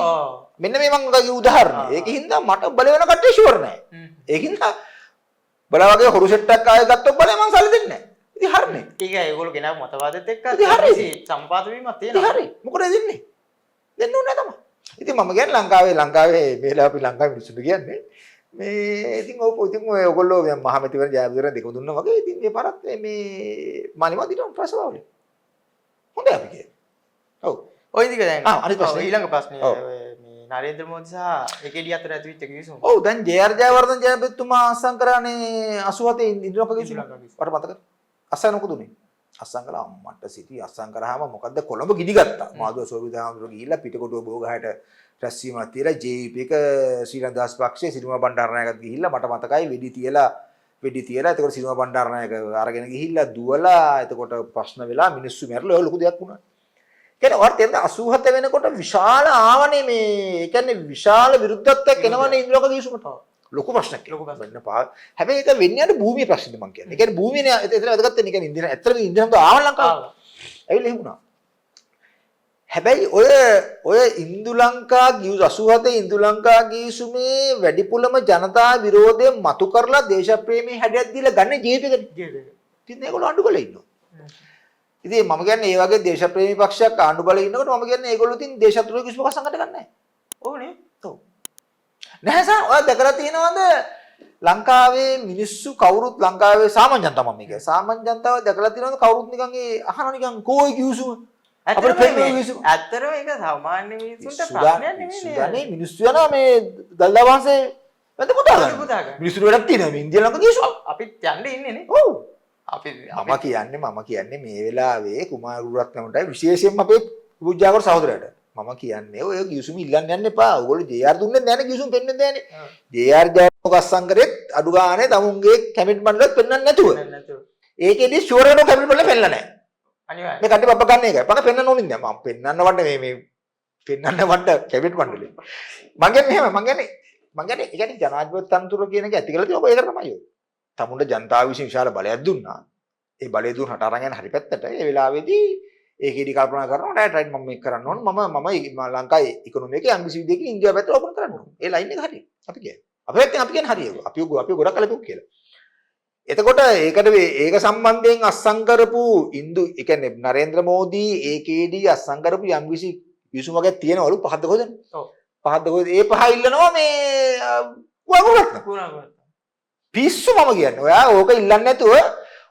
මෙන්න මේ මම ගිය උදාහරණය. ඒකින්ද මට බල වෙන කට්ටිය ෂුවර් නැහැ. ඒකින්ද බලා වගේ හොරු සෙට් එකක් ආයෙ ගත්තොත් බලේ මම සල්ලි දෙන්නේ නැහැ. ඉතින් හරිනේ. ඒක ඒගොල්ලෝ ගෙනාව මතවාදෙත් එක්ක සම්පාද වීමක් තියෙනවා. හරි. මොකටද දෙන්නේ? දෙන්න ඕනේ තමයි. ඉතින් මම කියන්නේ ලංකාවේ මේලා අපි ලංකාවේ මිනිස්සුන්ට කියන්නේ මේ ඉතින් ඔයගොල්ලෝ මහමැතිවරණ ජයවර්ධන දෙකම දුන්නා වගේ ඉතින් මේ පාරත් මේ මාලිමා දිනන ප්‍රශ්නවල. හොඳයි අපි කියන්නේ. ඔව්. ඔය ඉතින් දැන් අනිත් ප්‍රශ්නේ ඊළඟ ප්‍රශ්නේ මේ නරේන්ද්‍ර මෝදි සහ AKD අතර ඇතිවෙච්ච කිවිසුම. ඔව් දැන් ජයවර්ධන ජයපතිතුමා අස්සම් කරානේ 87 ඉන්දියානු කිවිසුම. මට මතකයි. අස්සම් මොකද උනේ? අස්සම් කළා මට සිටි අස්සම් කරාම මොකද්ද කොළඹ ගිනි ගත්තා. මාධව සෝවිදාහඳුර ගිහිල්ලා පිටකොටුව බෝගහට රැස්වීමක් තියලා JVP එක ශ්‍රී ලංකා දාස් පක්ෂයේ සිරිමා බණ්ඩාරනායකත් ගිහිල්ලා මට මතකයි වෙඩි තියලා එතකොට සිරිමා බණ්ඩාරනායක අරගෙන ගිහිල්ලා දුවලා එතකොට ප්‍රශ්න වෙලා මිනිස්සු මැරලා ඔය ලොකු දෙයක් වුණා. කියන්නේ ඔයාලට තේරෙනද 87 වෙනකොට විශාල ආවනේ මේ ඒ කියන්නේ විශාල විරුද්ධත්වයක් එනවනේ ඉන්ද්‍රලෝක ගිවිසුමට. ලොකු ප්‍රශ්නයක්. හැබැයි ඒක වෙන්නේ අර භූමියේ ප්‍රශ්නේ මම කියන්නේ. ඒ කියන්නේ භූමියනේ එතන වැදගත් වෙන්නේ. ඒ කියන්නේ ඉන්දියානු ඇත්තටම ඉන්දියානු ආව ලංකාවට. ඇවිල්ලා එහෙම වුණා. හැබැයි ඔය ඉන්දු ලංකා 87 ඉන්දු ලංකා ගිවිසුමේ වැඩිපුරම ජනතා විරෝධය මතු කරලා දේශප්‍රේමී හැඩයක් දීලා ගන්න ජීවිතයකට. ඉතින් ඒගොල්ලෝ අඬු කරලා ඉන්නවා. ඉතින් මම කියන්නේ මේ වගේ දේශප්‍රේමී පක්ෂයක් ආණ්ඩු බලේ ඉන්නකොට මම කියන්නේ ඒගොල්ලෝ ඉතින් දේශත්‍රෝහී කිසිම සංගठन ගන්න නැහැ. ඕනේ. ඔව්. නැහැ සර් ඔයා දැකලා තියෙනවද ලංකාවේ මිනිස්සු කවුරුත් ලංකාවේ සාමාන්‍ය ජනතාව මම කියන්නේ. සාමාන්‍ය ජනතාව දැකලා තියෙනවද කවුරුත් නිකන් ඒ අහනවා නිකන් කෝයි කිව්සුම. ඇත්තටම ඒක සාමාන්‍ය මිනිස්සුන්ට ප්‍රශ්නයක් නෙමෙයි. සුදානේ මිනිස්සු යනවා මේ දල්දා වහන්සේ වැද පුතා ගන්න. මිනිස්සු වැඩක් තියෙනවා මේ ඉන්දියානු ලංකාව කිව්සුම. අපිත් යන්නේ ඉන්නේ නේ. ඔව්. මම කියන්නේ මේ වෙලාවේ කුමාරුරත්නමටයි විශේෂයෙන්ම අපේ පූජ්‍යාකර සහෝදරයාට මම කියන්නේ ඔය ගිවිසුම ඉල්ලන්න යන්න එපා. ඕගොල්ලෝ JR දුන්නේ නැහැ ගිවිසුම පෙන්වන්න දෙන්නේ. JR ජයමොගස්සම් කරෙත් අඩු ගානේ තමුන්ගේ කැමිට්මන්ට් වලත් පෙන්වන්න නැතුව. ඒකෙදි ෂුවර් වෙන කැමිට්මන්ට් වල පෙන්නලා නැහැ. අනිවාර්යයෙන්. මේ කඩේ බබ්බ ගන්න එකයි. මම පෙන්වන්න ඕනින් දැන් මම පෙන්වන්න වඩ මේ පෙන්වන්න වඩ කැමිට්මන්ට් වල. මම කියන්නේ ඒ කියන්නේ ජනාධිපති තනතුර කියන එක ඇති කරලා තියෙන ඔබ ඒක තමයි. තමුන්ට ජනතාව විසින් විශාල බලයක් දුන්නා. ඒ බලය දුන්නට අරන් යන හරි පැත්තට ඒ වෙලාවේදී ඒකේදී කල්පනා කරනවා රයිට් මම මේක කරන්න ඕන මම ලංකාවේ ඉකොනොමි එකේ යම් කිසි විදිහකින් ඉන්දියාව පැත්තට ඕපන් කරන්න ඕන. ඒ ලයින් එක හරියි. අපි කියන්නේ. අපි කියන්නේ හරියි. අපි ගොඩක් කලපුක් කියලා. එතකොට ඒක සම්බන්ධයෙන් අස්සම් කරපු ඒ කියන්නේ නරේන්ද්‍ර මෝදි ඒකේදී අස්සම් කරපු යම් කිසි විසුම වගේ තියෙනවලු පහක්ද කොහෙද?
ඔව්.
පහක්ද කොහෙද? ඒ පහ ඉල්ලනවා මේ වගුරත්න. පිස්සු මම කියන්නේ. ඔයා ඕක ඉල්ලන්නේ නැතුව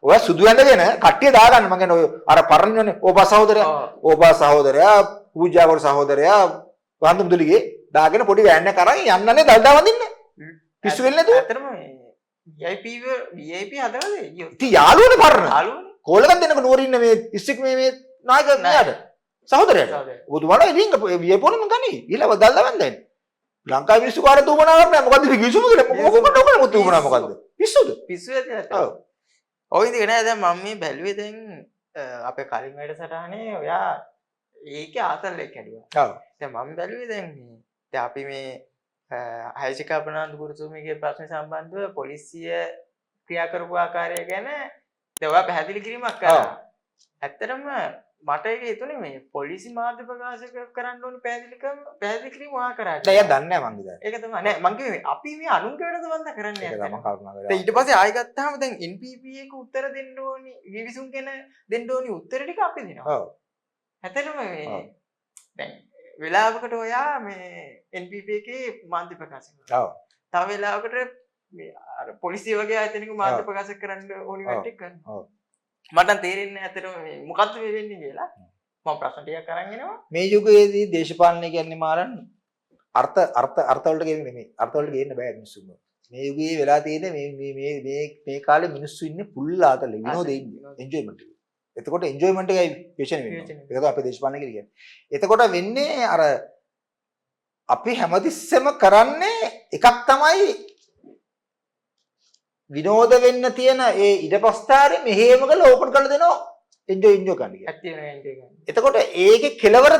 ඔයා සුදු ඇඳගෙන කට්ටිය දාගන්න මම කියන්නේ ඔය අර පරණනේ ඕපා සහෝදරයා පූජා කර සහෝදරයා වන්දු මුදලිගේ දාගෙන පොඩි වෑන් එකක් අරන් යන්නනේ දල්දා වඳින්න. පිස්සු වෙන්නේ නැතුව.
ඇත්තටම VIP හදවද ඊයෝ.
ඉතින් යාළුවනේ පරණ.
යාළුවනේ.
කෝල් එකක් දෙන්නක නුවර ඉන්න මේ ඉස්තික් මේ නායක මෙයාට සහෝදරයාට. ඔබතුමාලා ඉතින් VIP වල මං ගන්නේ. ඊළඟ දල්දා වන්දන්නේ. ලංකාවේ මිනිස්සු කාට තුමනාවක් නැහැ. මොකද්ද විසුම කියලා මොකක්ද ඔකන තුමනා මොකද්ද? පිස්සුද?
පිස්සු ඇති. ඔව්. ඔය ඉතින් නෑ දැන් මම මේ බැලුවේ දැන් අපේ කලින් වැඩසටහනේ ඔයා ඒකේ ආතල්ලෙක් හැදුවා.
ඔව්.
දැන් මම බැලුවේ දැන් අපි මේ හයිසිකා ප්‍රනාන්දු ගුරුතුමීගේ ප්‍රශ්න සම්බන්ධව පොලිසිය ක්‍රියා කරපු ආකාරය ගැන දැන් ඔයා පැහැදිලි කිරීමක් කරා. ඇත්තටම මට ඒක හිතුනේ මේ පොලිසි මාධ්‍ය ප්‍රකාශක කරන්න ඕනේ පැහැදිලි කිරීම ඔයා කරා.
දැන් එයා දන්නේ නැහැ මං ඉතින්.
ඒක තමයි. නෑ මං කිව්වේ අපි මේ අනුන්ගේ වැඩ සම්බන්ධ කරන්නේ
ඒක තමයි කල්පනා කරා.
දැන් ඊට පස්සේ ආයෙ ගත්තාම දැන් NPP එක උත්තර දෙන්න ඕනි විවිසුම් ගැන දෙන්න ඕනි උත්තර ටික අපි දෙනවා.
ඔව්.
ඇත්තටම මේ දැන් වෙලාවකට ඔයා මේ NPP එකේ මාධ්‍ය ප්‍රකාශක කරනවා.
ඔව්.
තව වෙලාවකට මේ අර පොලිසිය වගේ ආයතනයක මාධ්‍ය ප්‍රකාශක කරන්න ඕනි වැඩ ටික කරනවා. ඔව්. මට තේරෙන්නේ නැහැ ඇත්තටම මේ මොකද්ද මේ වෙන්නේ කියලා. මම ප්‍රශ්න ටිකක් අරන් එනවා.
මේ යුගයේදී දේශපාලනය කියන්නේ මාරන් අර්ථ වලට ගෙන්නේ නෙමෙයි. අර්ථ වලට ගේන්න බෑ මිනිස්සුන්ව. මේ යුගයේ වෙලා තියෙන මේ කාලේ මිනිස්සු ඉන්නේ පුල් ආතල විනෝදේ ඉන්නේ. එන්ජොයිමන්ට් එක. එතකොට එන්ජොයිමන්ට් එකයි විශේෂණ වෙන්නේ. ඒක තමයි අපේ දේශපාලනය කියන්නේ. එතකොට වෙන්නේ අර අපි හැමතිස්සෙම කරන්නේ එකක් තමයි විනෝද වෙන්න තියෙන ඒ ඉඩපස්ථාරේ මෙහෙම කරලා ඕපන් කරලා දෙනවා එන්ජොයි කරන්න කියලා.
ඇත්තටම එන්ජොයි කරන්න.
එතකොට ඒකේ කෙලවර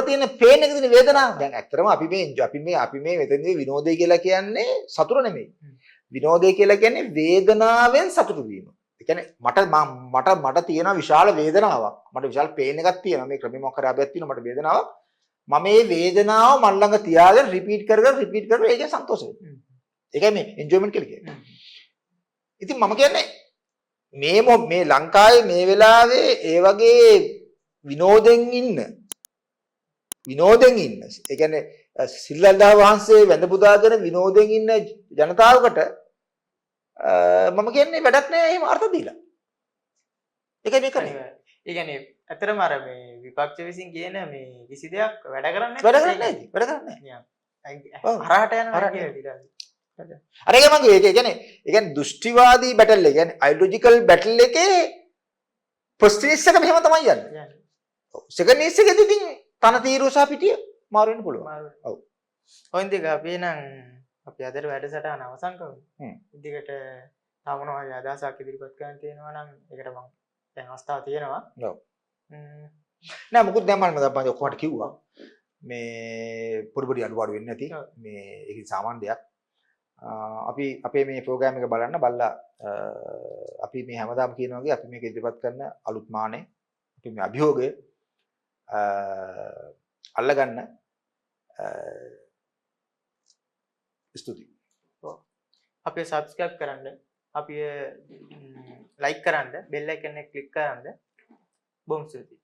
තියෙන පේන් එකේ තියෙන වේදනාව දැන් ඇත්තටම අපි මේ මෙතනදී විනෝදය කියලා කියන්නේ සතුට නෙමෙයි. විනෝදය කියලා කියන්නේ වේදනාවෙන් සතුටු වීම. ඒ කියන්නේ මට තියෙන විශාල වේදනාවක්. මට විශාල පේන් එකක් තියෙනවා. මේ ක්‍රමෙ මොකක් කරාබයක් තියෙනවා මට වේදනාවක්. මම මේ වේදනාව මන් ළඟ තියාගෙන රිපීට් කරගෙන ඒකෙන් සන්තෝෂ වෙනවා. ඒකයි මේ එන්ජොයිමන්ට් කියලා කියන්නේ. ඉතින් මම කියන්නේ මේ ලංකාවේ මේ වෙලාවේ ඒ වගේ විනෝදෙන් ඉන්න ඒ කියන්නේ සිල්ලල්දා වහන්සේ වැඳ පුදාගෙන විනෝදෙන් ඉන්න ජනතාවකට මම කියන්නේ වැඩක් නෑ එහෙම අර්ථ දීලා. ඒකයි මේ කරන්නේ.
ඒ කියන්නේ ඇත්තටම අර මේ විපක්ෂ විසින් කියන මේ කිසි දෙයක් වැඩ කරන්නේ
නැහැ.
හරහට යනවා කියලා.
අර ඒක මම ඒ කියන්නේ දෘෂ්ටිවාදී බැටල් එක කියන්නේ අයිඩියොලොජිකල් බැටල් එකේ ෆස්ට් ඉනිස් එක මෙහෙම තමයි යන්නේ. ඔව්. සෙකන්ඩ් ඉනිස් එකේදී ඉතින් තන තීරුව සහ පිටිය මාරු වෙන්න පුළුවන්. ඔව්.
ඔයින් දෙක අපි නම් අපි අදට වැඩසටහන අවසන් කරමු. ඉදිරියට තව මොනවා අදහසක් ඉදිරිපත් කරන්න තියෙනවා නම් ඒකට මම දැන් අවස්ථාව තියෙනවා.
ඔව්. නෑ මොකුත් දැන් මම දැන් ඔක්කොමට කිව්වා. මේ පොඩි අඩුපාඩු වෙන්නේ නැති මේ ඒක සාමාන්‍ය දෙයක්. අපි අපේ මේ ප්‍රෝග්‍රෑම් එක බලන්න බලලා අපි මේ හැමදාම කියන වගේ අපි මේක ඉදිරිපත් කරන අලුත් මානේ අපි මේ අභියෝගය අල්ලගන්න ස්තුතියි.
අපි සබ්ස්ක්‍රයිබ් කරන්න, අපි ලයික් කරන්න, බෙල් අයිකන් එක ක්ලික් කරන්න. බොහොම ස්තුතියි.